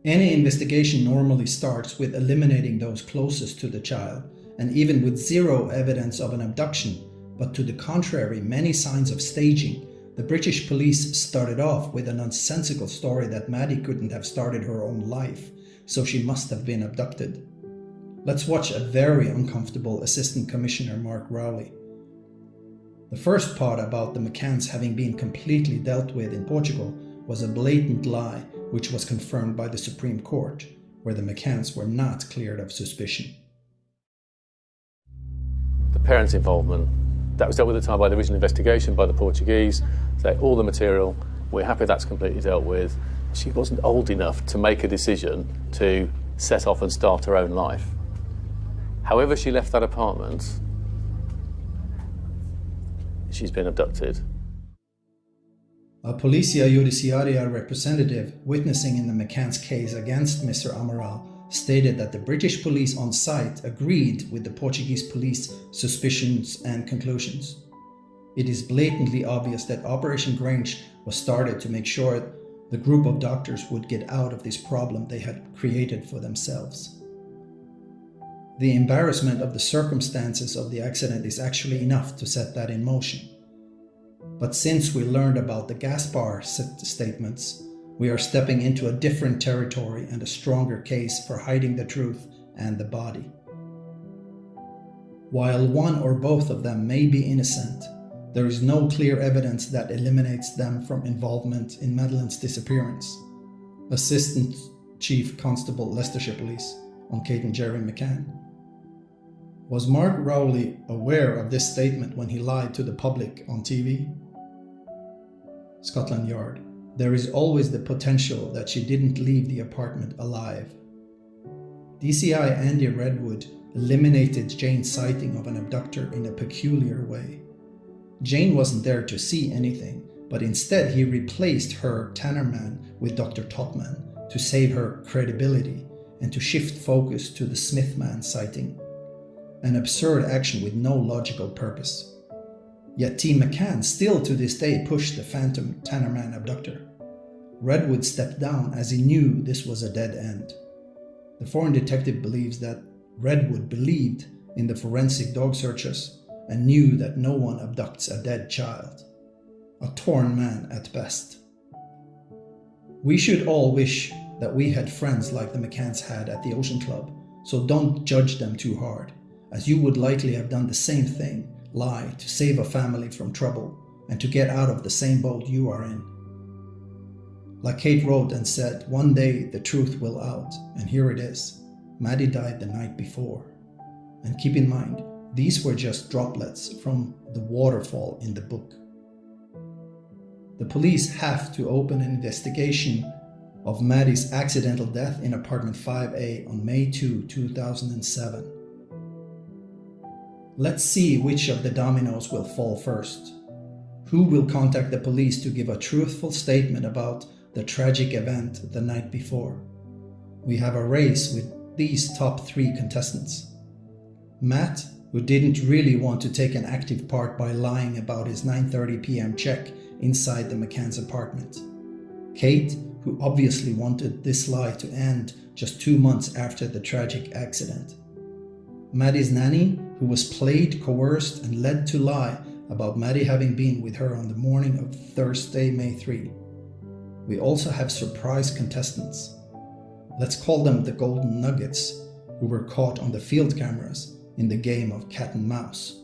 Any investigation normally starts with eliminating those closest to the child, and even with zero evidence of an abduction, but to the contrary, many signs of staging, the British police started off with a nonsensical story that Maddie couldn't have started her own life, so she must have been abducted. Let's watch a very uncomfortable Assistant Commissioner Mark Rowley. The first part about the McCanns having been completely dealt with in Portugal was a blatant lie, which was confirmed by the Supreme Court, where the McCanns were not cleared of suspicion. The parents' involvement, that was dealt with at the time by the original investigation by the Portuguese. Say all the material, we're happy that's completely dealt with. She wasn't old enough to make a decision to set off and start her own life. However she left that apartment, she's been abducted. A Policia Judiciaria representative witnessing in the McCann's case against Mr. Amaral stated that the British police on site agreed with the Portuguese police suspicions and conclusions. It is blatantly obvious that Operation Grange was started to make sure the group of doctors would get out of this problem they had created for themselves. The embarrassment of the circumstances of the accident is actually enough to set that in motion. But since we learned about the Gaspar statements, we are stepping into a different territory and a stronger case for hiding the truth and the body. While one or both of them may be innocent, there is no clear evidence that eliminates them from involvement in Madeleine's disappearance. Assistant Chief Constable Leicestershire Police on Kate and Jerry McCann. Was Mark Rowley aware of this statement when he lied to the public on TV? Scotland Yard. There is always the potential that she didn't leave the apartment alive. DCI Andy Redwood eliminated Jane's sighting of an abductor in a peculiar way. Jane wasn't there to see anything, but instead he replaced her Tannerman with Dr. Totman to save her credibility and to shift focus to the Smithman sighting. An absurd action with no logical purpose. Yet Team McCann still to this day pushed the phantom Tannerman abductor. Redwood stepped down as he knew this was a dead end. The foreign detective believes that Redwood believed in the forensic dog searches and knew that no one abducts a dead child. A torn man at best. We should all wish that we had friends like the McCanns had at the Ocean Club, so don't judge them too hard, as you would likely have done the same thing, lie to save a family from trouble and to get out of the same boat you are in. Like Kate wrote and said, one day the truth will out, and here it is. Maddie died the night before. And keep in mind, these were just droplets from the waterfall in the book. The police have to open an investigation of Maddie's accidental death in apartment 5A on May 2, 2007. Let's see which of the dominoes will fall first. Who will contact the police to give a truthful statement about the tragic event the night before? We have a race with these top 3 contestants. Matt, who didn't really want to take an active part by lying about his 9:30 p.m. check inside the McCann's apartment. Kate, who obviously wanted this lie to end just 2 months after the tragic accident. Maddie's nanny, who was played, coerced, and led to lie about Maddie having been with her on the morning of Thursday, May 3. We also have surprise contestants. Let's call them the Golden Nuggets, who were caught on the field cameras in the game of cat and mouse.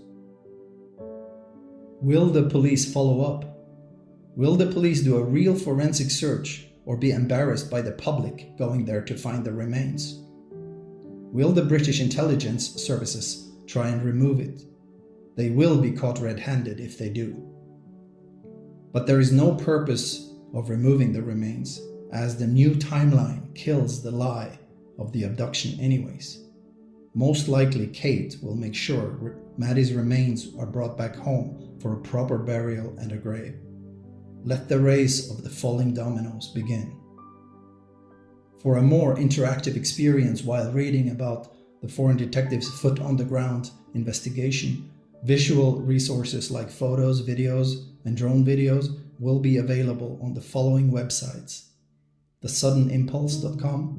Will the police follow up? Will the police do a real forensic search or be embarrassed by the public going there to find the remains? Will the British intelligence services try and remove it? They will be caught red-handed if they do. But there is no purpose of removing the remains, as the new timeline kills the lie of the abduction anyways. Most likely Kate will make sure Maddie's remains are brought back home for a proper burial and a grave. Let the race of the falling dominoes begin. For a more interactive experience while reading about the foreign detectives' foot-on-the-ground investigation, visual resources like photos, videos, and drone videos will be available on the following websites: thesuddenimpulse.com,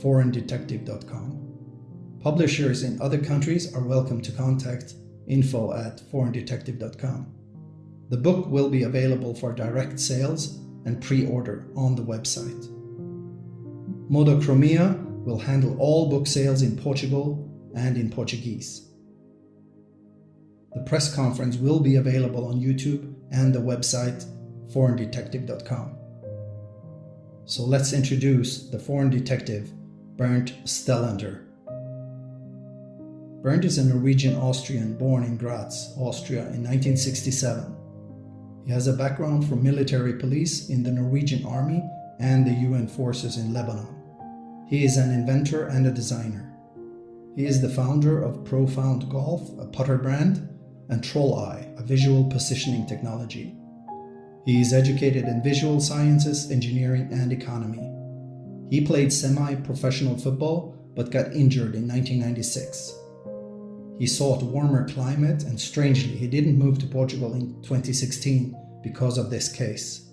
foreigndetective.com. Publishers in other countries are welcome to contact info@foreigndetective.com. The book will be available for direct sales and pre-order on the website. Modochromia will handle all book sales in Portugal and in Portuguese. The press conference will be available on YouTube and the website foreigndetective.com. So let's introduce the foreign detective, Bernd Stellander. Bernd is a Norwegian-Austrian born in Graz, Austria in 1967. He has a background from military police in the Norwegian Army and the UN forces in Lebanon. He is an inventor and a designer. He is the founder of Profound Golf, a putter brand, and Troll Eye, a visual positioning technology. He is educated in visual sciences, engineering, and economy. He played semi-professional football but got injured in 1996. He sought warmer climate, and strangely, he didn't move to Portugal in 2016 because of this case.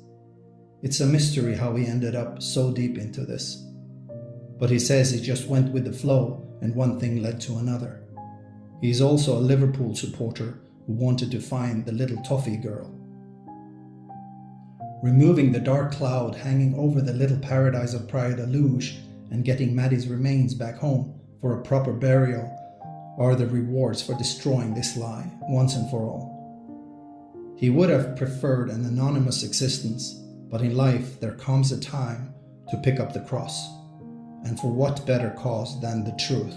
It's a mystery how he ended up so deep into this. But he says he just went with the flow and one thing led to another. He is also a Liverpool supporter who wanted to find the little toffee girl. Removing the dark cloud hanging over the little paradise of Praia da Luz and getting Maddie's remains back home for a proper burial are the rewards for destroying this lie once and for all. He would have preferred an anonymous existence, but in life there comes a time to pick up the cross. And for what better cause than the truth?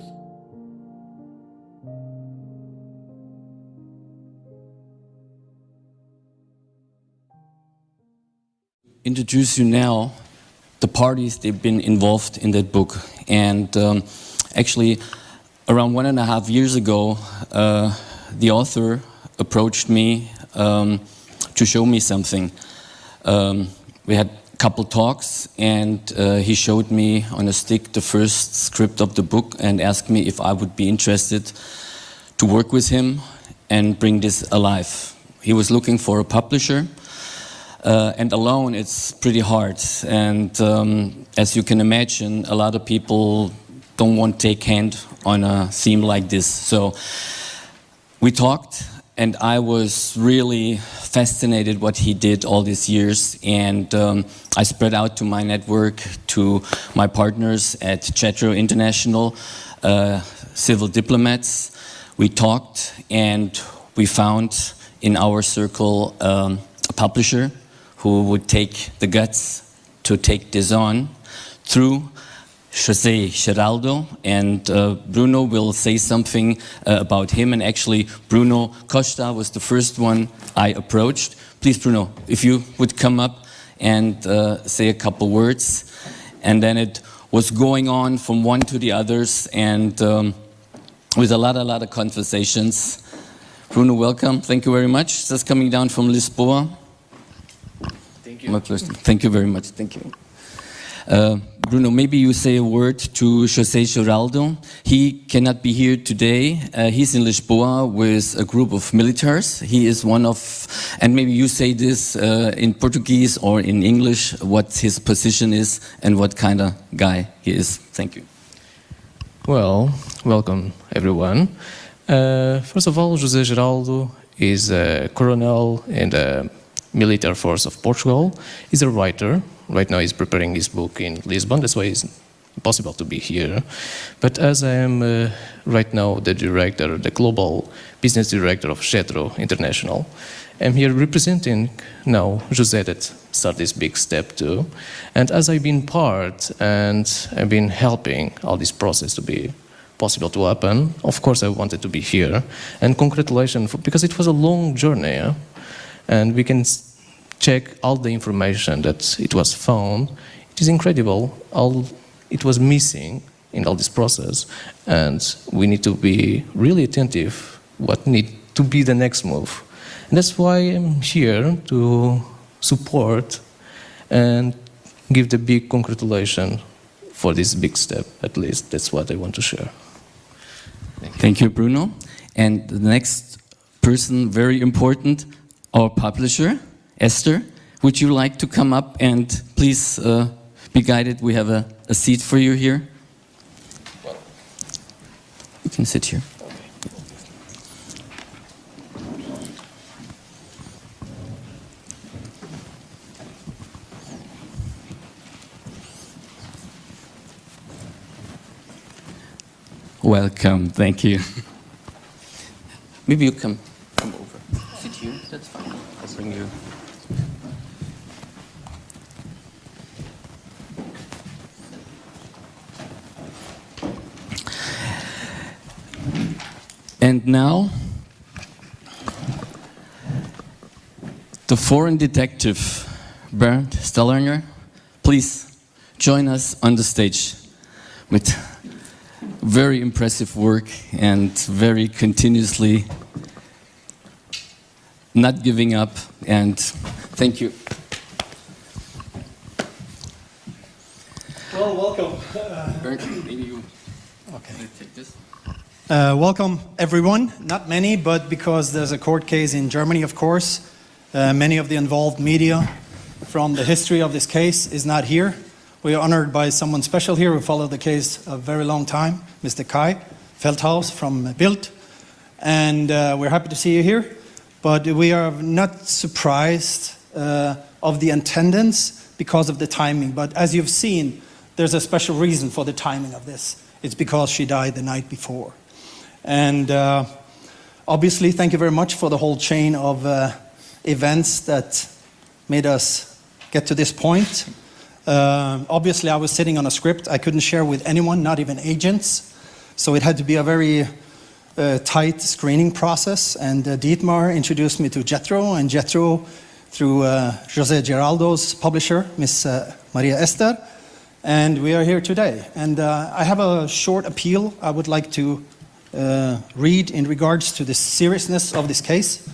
Introduce you now the parties they've been involved in that book. And actually, around 1.5 years ago, the author approached me to show me something. We had a couple talks, and he showed me on a stick the first script of the book and asked me if I would be interested to work with him and bring this alive. He was looking for a publisher. And alone, it's pretty hard. And as you can imagine, a lot of people don't want to take hand on a theme like this. So we talked, and I was really fascinated what he did all these years. And I spread out to my network, to my partners at Chatro International, civil diplomats. We talked, and we found in our circle a publisher who would take the guts to take this on through José Geraldo, and Bruno will say something about him. And actually, Bruno Costa was the first one I approached. Please, Bruno, if you would come up and say a couple words. And then it was going on from one to the others, and with a lot of conversations. Bruno, welcome. Thank you very much. Just coming down from Lisboa. My pleasure. Thank you very much. Thank you. Bruno, maybe you say a word to José Geraldo. He cannot be here today. He's in Lisboa with a group of militaries. He is one of, and maybe you say this in Portuguese or in English, what his position is and what kind of guy he is. Thank you. Well, welcome everyone. First of all, José Geraldo is a colonel in the military force of Portugal. He's a writer. Right now he's preparing his book in Lisbon, that's why it's impossible to be here. But as I am right now the director, the global business director of Jetro International, I'm here representing now José that started this big step too. And as I've been part and I've been helping all this process to be possible to happen, of course I wanted to be here. And congratulations, because it was a long journey. And we can check all the information that it was found. It is incredible all it was missing in all this process, and we need to be really attentive what need to be the next move. And that's why I'm here to support and give the big congratulations for this big step. At least that's what I want to share. Thank you, Bruno. And the next person, very important, our publisher, Esther. Would you like to come up and please be guided? We have a seat for you here. You can sit here. Welcome, thank you. Maybe you come over. Sit here, that's fine. I'll bring you. And now, the foreign detective, Bernd Stellinger, please join us on the stage with very impressive work and very continuously not giving up, and thank you. Well, welcome. Bernd, maybe you okay. Take this. Welcome, everyone. Not many, but because there's a court case in Germany, of course, many of the involved media from the history of this case is not here. We are honored by someone special here who followed the case a very long time, Mr. Kai Feldhaus from Bild. And we're happy to see you here. But we are not surprised of the attendance because of the timing. But as you've seen, there's a special reason for the timing of this. It's because she died the night before. And obviously, thank you very much for the whole chain of events that made us get to this point. Obviously, I was sitting on a script I couldn't share with anyone, not even agents. So it had to be a very tight screening process. And Dietmar introduced me to Jetro, and Jetro, through José Geraldo's publisher, Miss Maria Esther. And we are here today. And I have a short appeal I would like to read in regards to the seriousness of this case.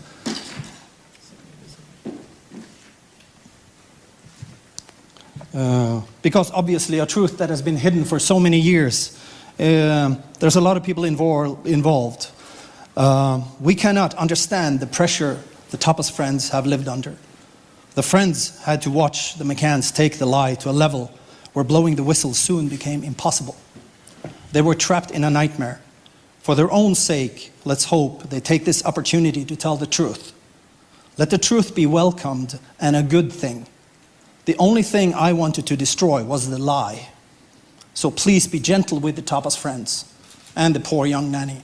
Because obviously a truth that has been hidden for so many years. There's a lot of people involved. We cannot understand the pressure the Tapas friends have lived under. The friends had to watch the McCanns take the lie to a level where blowing the whistle soon became impossible. They were trapped in a nightmare. For their own sake, let's hope they take this opportunity to tell the truth. Let the truth be welcomed and a good thing. The only thing I wanted to destroy was the lie. So please be gentle with the Tapas friends and the poor young nanny,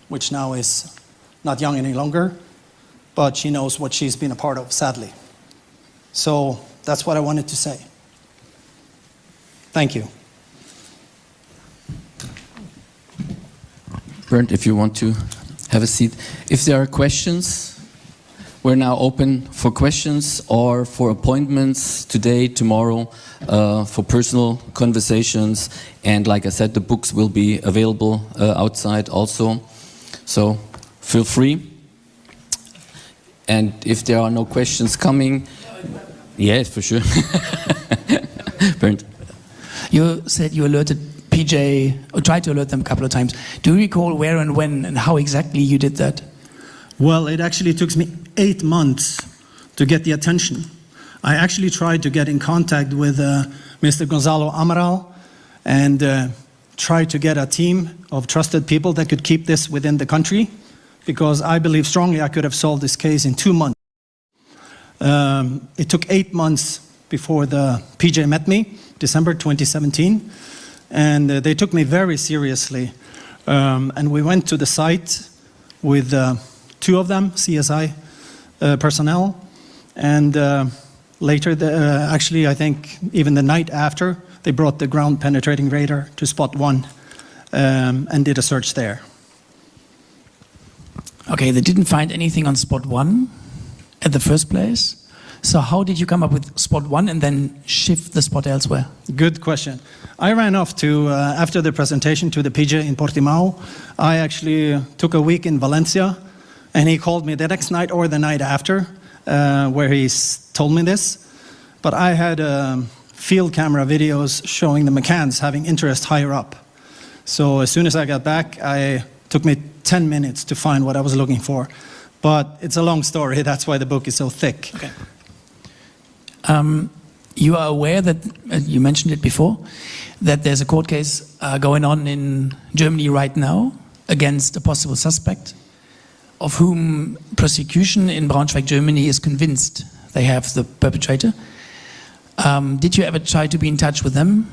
which now is not young any longer, but she knows what she's been a part of, sadly. So that's what I wanted to say. Thank you. Bernd, if you want to have a seat. If there are questions, we're now open for questions or for appointments today, tomorrow, for personal conversations. And like I said, the books will be available outside also. So feel free. And if there are no questions coming, yes, for sure. Bernd. You said you alerted PJ, or tried to alert them a couple of times. Do you recall where and when and how exactly you did that? Well, it actually took me 8 months to get the attention. I actually tried to get in contact with Mr. Gonzalo Amaral and tried to get a team of trusted people that could keep this within the country, because I believe strongly I could have solved this case in 2 months. It took 8 months before the PJ met me, December 2017, and they took me very seriously. And we went to the site with 2 of them, CSI personnel, and later, actually I think even the night after, they brought the ground penetrating radar to spot 1 and did a search there. Okay, they didn't find anything on spot 1 at the first place. So how did you come up with spot 1 and then shift the spot elsewhere? Good question. I ran off to, after the presentation to the PJ in Portimao, I actually took a week in Valencia, and he called me the next night or the night after, where he told me this. But I had field camera videos showing the McCanns having interest higher up. So as soon as I got back, it took me 10 minutes to find what I was looking for. But it's a long story, that's why the book is so thick. Okay. You are aware that, you mentioned it before, that there's a court case going on in Germany right now against a possible suspect, of whom prosecution in Braunschweig, Germany is convinced they have the perpetrator. Did you ever try to be in touch with them?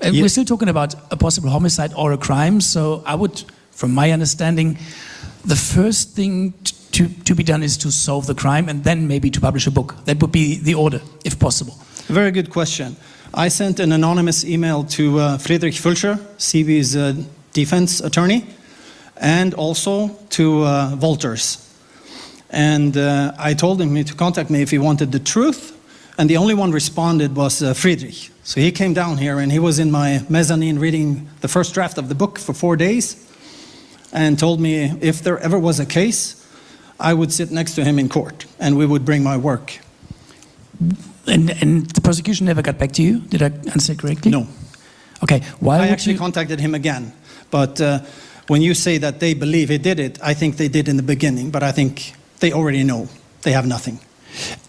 Yeah. We're still talking about a possible homicide or a crime, so I would, from my understanding, the first thing to be done is to solve the crime and then maybe to publish a book. That would be the order, if possible. Very good question. I sent an anonymous email to Friedrich Fulcher, CB's defense attorney, and also to Wolters. And I told him to contact me if he wanted the truth, and the only one responded was Friedrich. So he came down here and he was in my mezzanine reading the first draft of the book for 4 days and told me if there ever was a case, I would sit next to him in court and we would bring my work. And the prosecution never got back to you? Did I answer correctly? No. Okay, why I actually contacted him again, but when you say that they believe he did it, I think they did in the beginning, but I think they already know. They have nothing.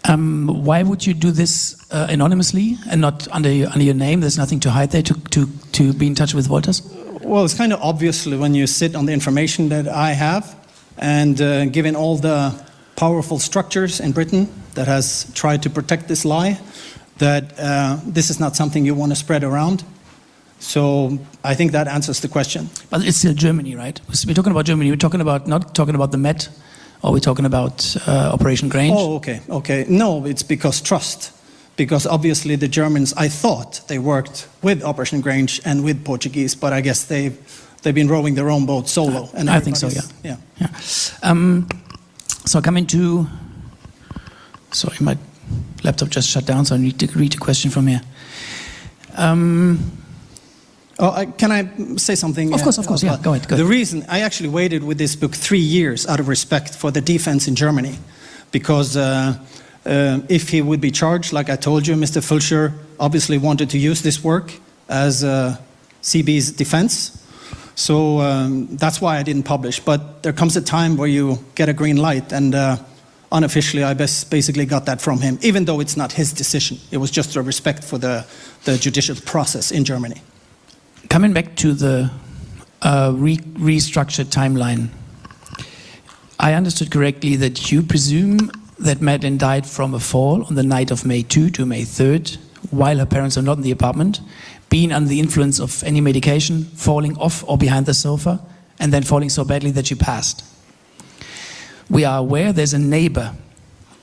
Why would you do this anonymously and not under your name? There's nothing to hide there to be in touch with Wolters? Well, it's kind of obviously when you sit on the information that I have, and given all the powerful structures in Britain that has tried to protect this lie, that this is not something you want to spread around. So I think that answers the question. But it's still Germany, right? We're talking about Germany. We're talking about not talking about the Met, or we're talking about Operation Grange. Oh, okay. No, it's because trust. Because obviously the Germans, I thought they worked with Operation Grange and with Portuguese, but I guess they've been rowing their own boat solo. And I think so, yeah. So coming to, sorry, my laptop just shut down, so I need to read a question from here. Can I say something? Of course, yeah, go ahead. The reason I actually waited with this book 3 years out of respect for the defense in Germany, because if he would be charged, like I told you, Mr. Fulcher obviously wanted to use this work as CB's defense. So that's why I didn't publish. But there comes a time where you get a green light, and unofficially I basically got that from him, even though it's not his decision. It was just a respect for the judicial process in Germany. Coming back to the restructured timeline, I understood correctly that you presume that Madeleine died from a fall on the night of May 2 to May 3rd, while her parents are not in the apartment, being under the influence of any medication, falling off or behind the sofa, and then falling so badly that she passed. We are aware there's a neighbor,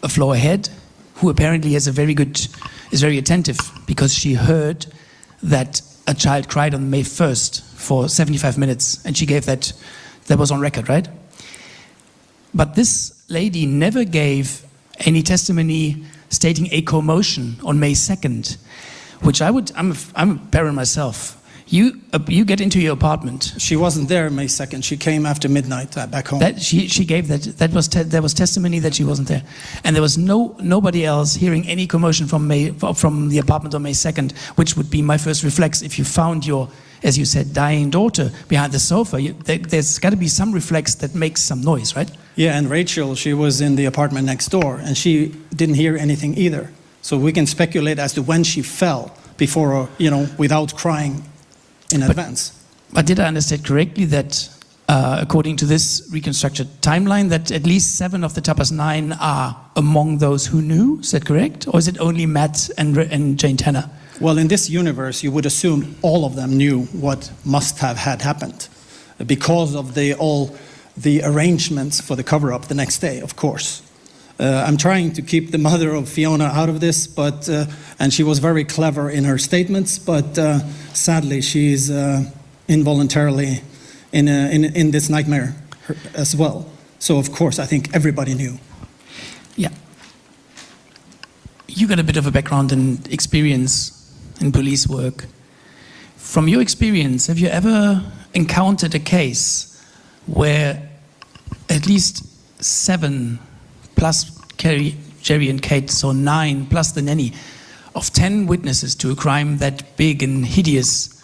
a floor ahead, who apparently is very attentive, because she heard that a child cried on May 1st for 75 minutes, and she gave that was on record, right? But this lady never gave any testimony stating a commotion on May 2nd, which I'm a parent myself. You get into your apartment. She wasn't there May 2nd. She came after midnight back home. That she gave that. There was testimony that she wasn't there, and there was nobody else hearing any commotion from the apartment on May 2nd, which would be my first reflex if you found your, as you said, dying daughter behind the sofa. There's got to be some reflex that makes some noise, right? Yeah, and Rachel, she was in the apartment next door, and she didn't hear anything either. So we can speculate as to when she fell before, without crying in advance. But did I understand correctly that, according to this reconstructed timeline, that at least 7 of the Tapas 9 are among those who knew? Is that correct? Or is it only Matt and Jane Tanner? Well, in this universe, you would assume all of them knew what must have had happened because of the arrangements for the cover-up the next day, of course. I'm trying to keep the mother of Fiona out of this, but and she was very clever in her statements, but sadly she's involuntarily in this nightmare as well. So of course I think everybody knew. Yeah. You got a bit of a background and experience in police work. From your experience, have you ever encountered a case where at least 7 plus Jerry and Kate, so 9 plus the nanny, of 10 witnesses to a crime that big and hideous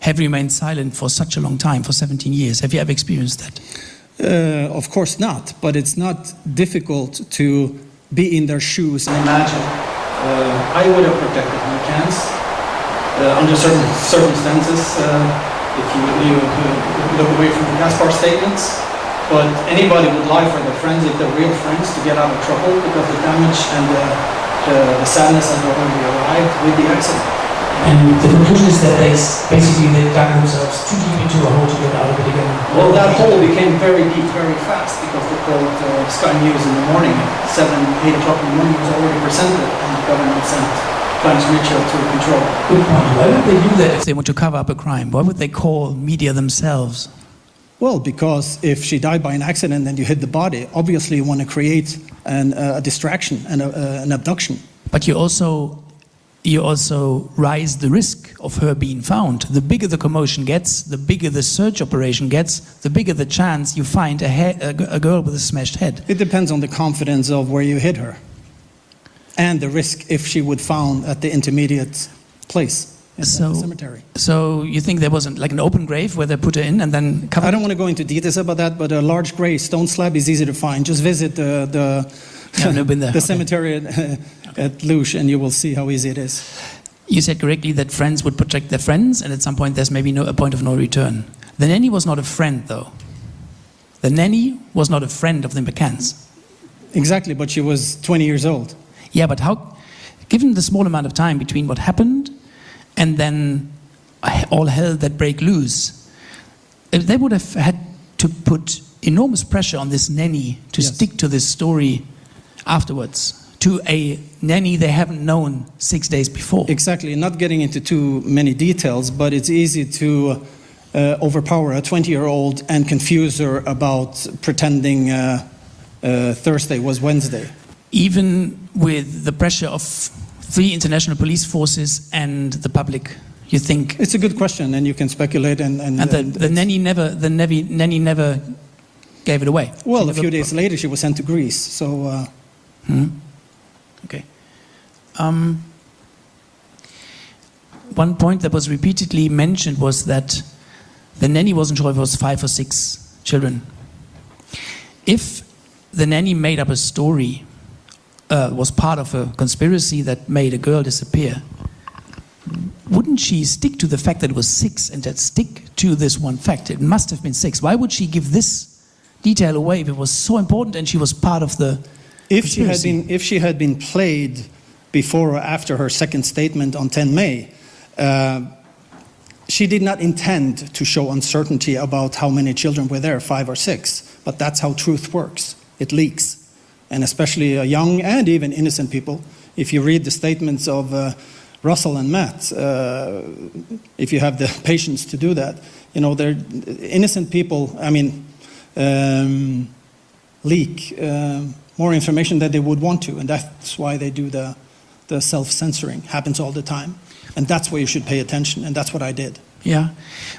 have remained silent for such a long time, for 17 years? Have you ever experienced that? Of course not, but it's not difficult to be in their shoes and imagine. I would have protected McCann's under certain circumstances if you look away from the Gaspar statements. But anybody would lie for their friends if they're real friends to get out of trouble because the damage and the sadness has already arrived with the accident. And the conclusion is that they dug themselves too deep into a hole to get out of it again. Well, that hole became very deep very fast because they called Sky News in the morning at 7, 8 o'clock in the morning. It was already presented and the government sent Clarence Mitchell to control. Good point. Why would they do that if they want to cover up a crime? Why would they call media themselves? Well, because if she died by an accident and you hid the body, obviously you want to create a distraction and an abduction. But you also rise the risk of her being found. The bigger the commotion gets, the bigger the search operation gets, the bigger the chance you find a girl with a smashed head. It depends on the confidence of where you hid her and the risk if she would found at the intermediate place. The cemetery. So you think there wasn't like an open grave where they put her in and then covered? I don't want to go into details about that, but a large grave stone slab is easy to find. Just visit the cemetery at Luge and you will see how easy it is. You said correctly that friends would protect their friends, and at some point there's maybe a point of no return. The nanny was not a friend, though. The nanny was not a friend of the McCanns. Exactly, but she was 20 years old. Yeah, but how, given the small amount of time between what happened and then all hell that break loose, they would have had to put enormous pressure on this nanny to stick to this story afterwards, to a nanny they haven't known 6 days before. Exactly, not getting into too many details, but it's easy to overpower a 20-year-old and confuse her about pretending Thursday was Wednesday. Even with the pressure of 3 international police forces and the public, you think? It's a good question, and you can speculate. And the nanny never gave it away. Well, a few days later, she was sent to Greece. So. Okay. One point that was repeatedly mentioned was that the nanny wasn't sure if it was 5 or 6 children. If the nanny made up a story, was part of a conspiracy that made a girl disappear, wouldn't she stick to the fact that it was 6 and that stick to this one fact? It must have been 6. Why would she give this detail away if it was so important and she was part of the conspiracy? If she had been played before or after her second statement on 10 May, she did not intend to show uncertainty about how many children were there, 5 or 6. But that's how truth works. It leaks. And especially young and even innocent people. If you read the statements of Russell and Matt, if you have the patience to do that, they're innocent people, leak more information than they would want to. And that's why they do the self-censoring. Happens all the time. And that's where you should pay attention. And that's what I did. Yeah.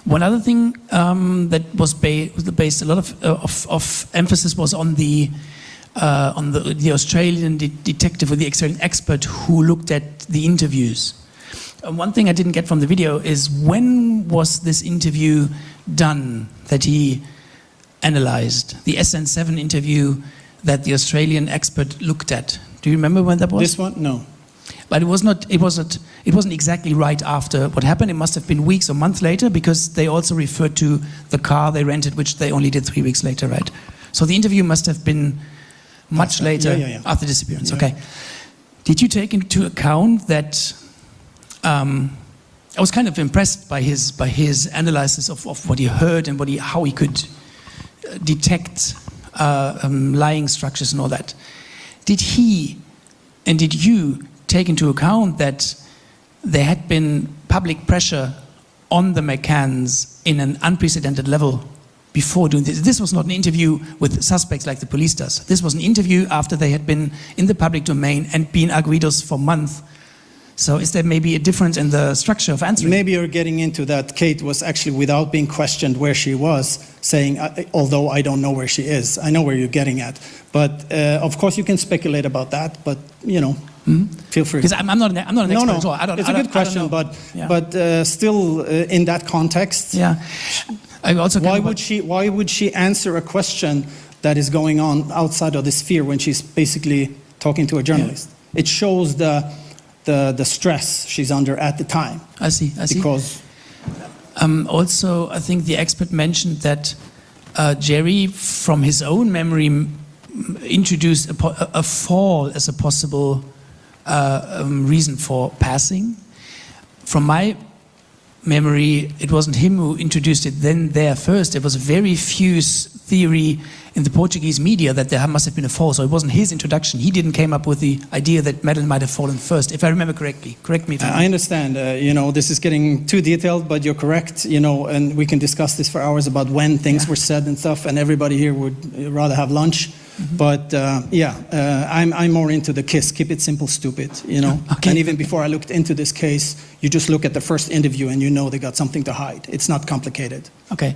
One other thing that was based a lot of emphasis was on the Australian detective or the Australian expert who looked at the interviews. One thing I didn't get from the video is when was this interview done that he analyzed? The SN7 interview that the Australian expert looked at. Do you remember when that was? This one? No. But it wasn't exactly right after what happened. It must have been weeks or months later, because they also referred to the car they rented, which they only did 3 weeks later, right? So the interview must have been much later after disappearance. Okay. Did you take into account that? I was kind of impressed by his analysis of what he heard and how he could detect lying structures and all that. Did he and did you take into account that there had been public pressure on the McCanns in an unprecedented level before doing this? This was not an interview with suspects like the police does. This was an interview after they had been in the public domain and been arguidos for months. So is there maybe a difference in the structure of answering? Maybe you're getting into that Kate was actually, without being questioned where she was, saying, although I don't know where she is. I know where you're getting at. But of course you can speculate about that, but you know, feel free. Because I'm not an expert at all. It's a good question, but still in that context. Yeah. I also why would she answer a question that is going on outside of the sphere when she's basically talking to a journalist? It shows the stress she's under at the time. I see. Because also, I think the expert mentioned that Jerry, from his own memory, introduced a fall as a possible reason for passing. From my memory, it wasn't him who introduced it there first. It was a very fuse theory in the Portuguese media that there must have been a fall. So it wasn't his introduction. He didn't come up with the idea that Madeleine might have fallen first, if I remember correctly. Correct me if I'm wrong. I understand. You know, this is getting too detailed, but you're correct. You know, and we can discuss this for hours about when things were said and stuff. And everybody here would rather have lunch. But I'm more into the KISS, keep it simple, stupid, you know. Okay. And even before I looked into this case, you just look at the first interview and you know they got something to hide. It's not complicated. Okay.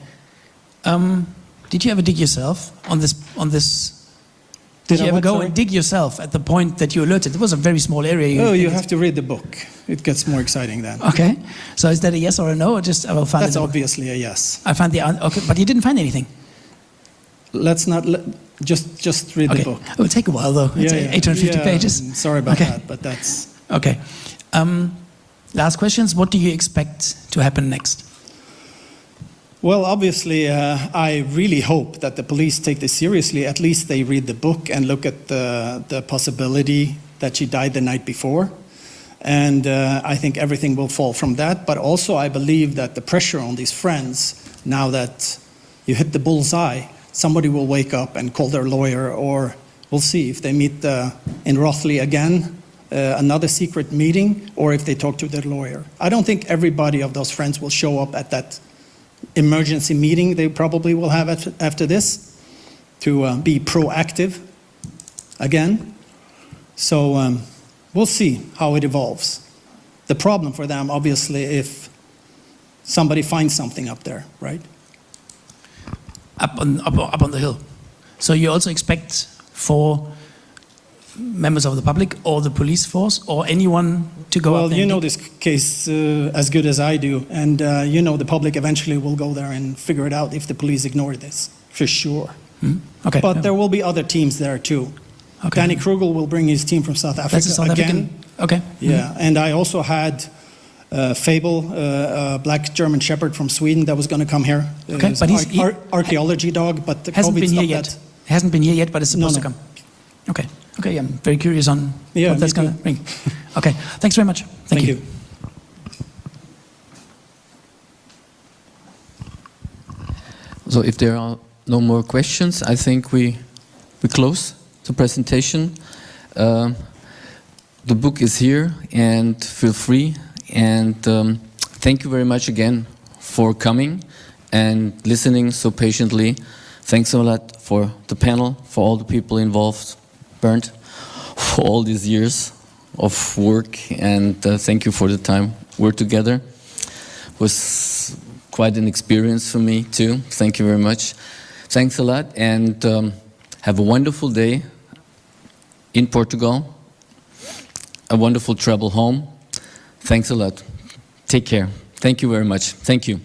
Did you ever dig yourself on this? Did you ever go and dig yourself at the point that you alerted? It was a very small area. You have to read the book. It gets more exciting then. Okay. So is that a yes or a no, or just I will find? That's obviously a yes. I found the okay, but you didn't find anything. Let's not just read the book. It will take a while though. It's 850 pages. Sorry about that, but that's okay. Last questions. What do you expect to happen next? Well, obviously, I really hope that the police take this seriously. At least they read the book and look at the possibility that she died the night before. And I think everything will fall from that. But also, I believe that the pressure on these friends, now that you hit the bullseye, somebody will wake up and call their lawyer, or we'll see if they meet in Rothley again, another secret meeting, or if they talk to their lawyer. I don't think everybody of those friends will show up at that emergency meeting they probably will have after this to be proactive again. So we'll see how it evolves. The problem for them, obviously, if somebody finds something up there, right? Up on the hill. So you also expect for members of the public or the police force or anyone to go up there? Well, you know this case as good as I do, and you know the public eventually will go there and figure it out if the police ignore this, for sure. Okay. But there will be other teams there too. Okay. Danny Krugel will bring his team from South Africa That's a South again. African? Okay. Yeah, and I also had Fable, a black German Shepherd from Sweden that was going to come here. Okay, but he's archaeology dog, but the hasn't COVID been here stopped yet. Hasn't been here yet, but it's supposed to come. Okay. Okay, I'm very curious on what that's going to bring. Okay, thanks very much. Thank you. So if there are no more questions, I think we close the presentation. The book is here, and feel free. And thank you very much again for coming and listening so patiently. Thanks a lot for the panel, for all the people involved. Bernd, for all these years of work, and thank you for the time we're together. Was quite an experience for me too. Thank you very much. Thanks a lot, and have a wonderful day in Portugal. A wonderful travel home. Thanks a lot. Take care. Thank you very much. Thank you.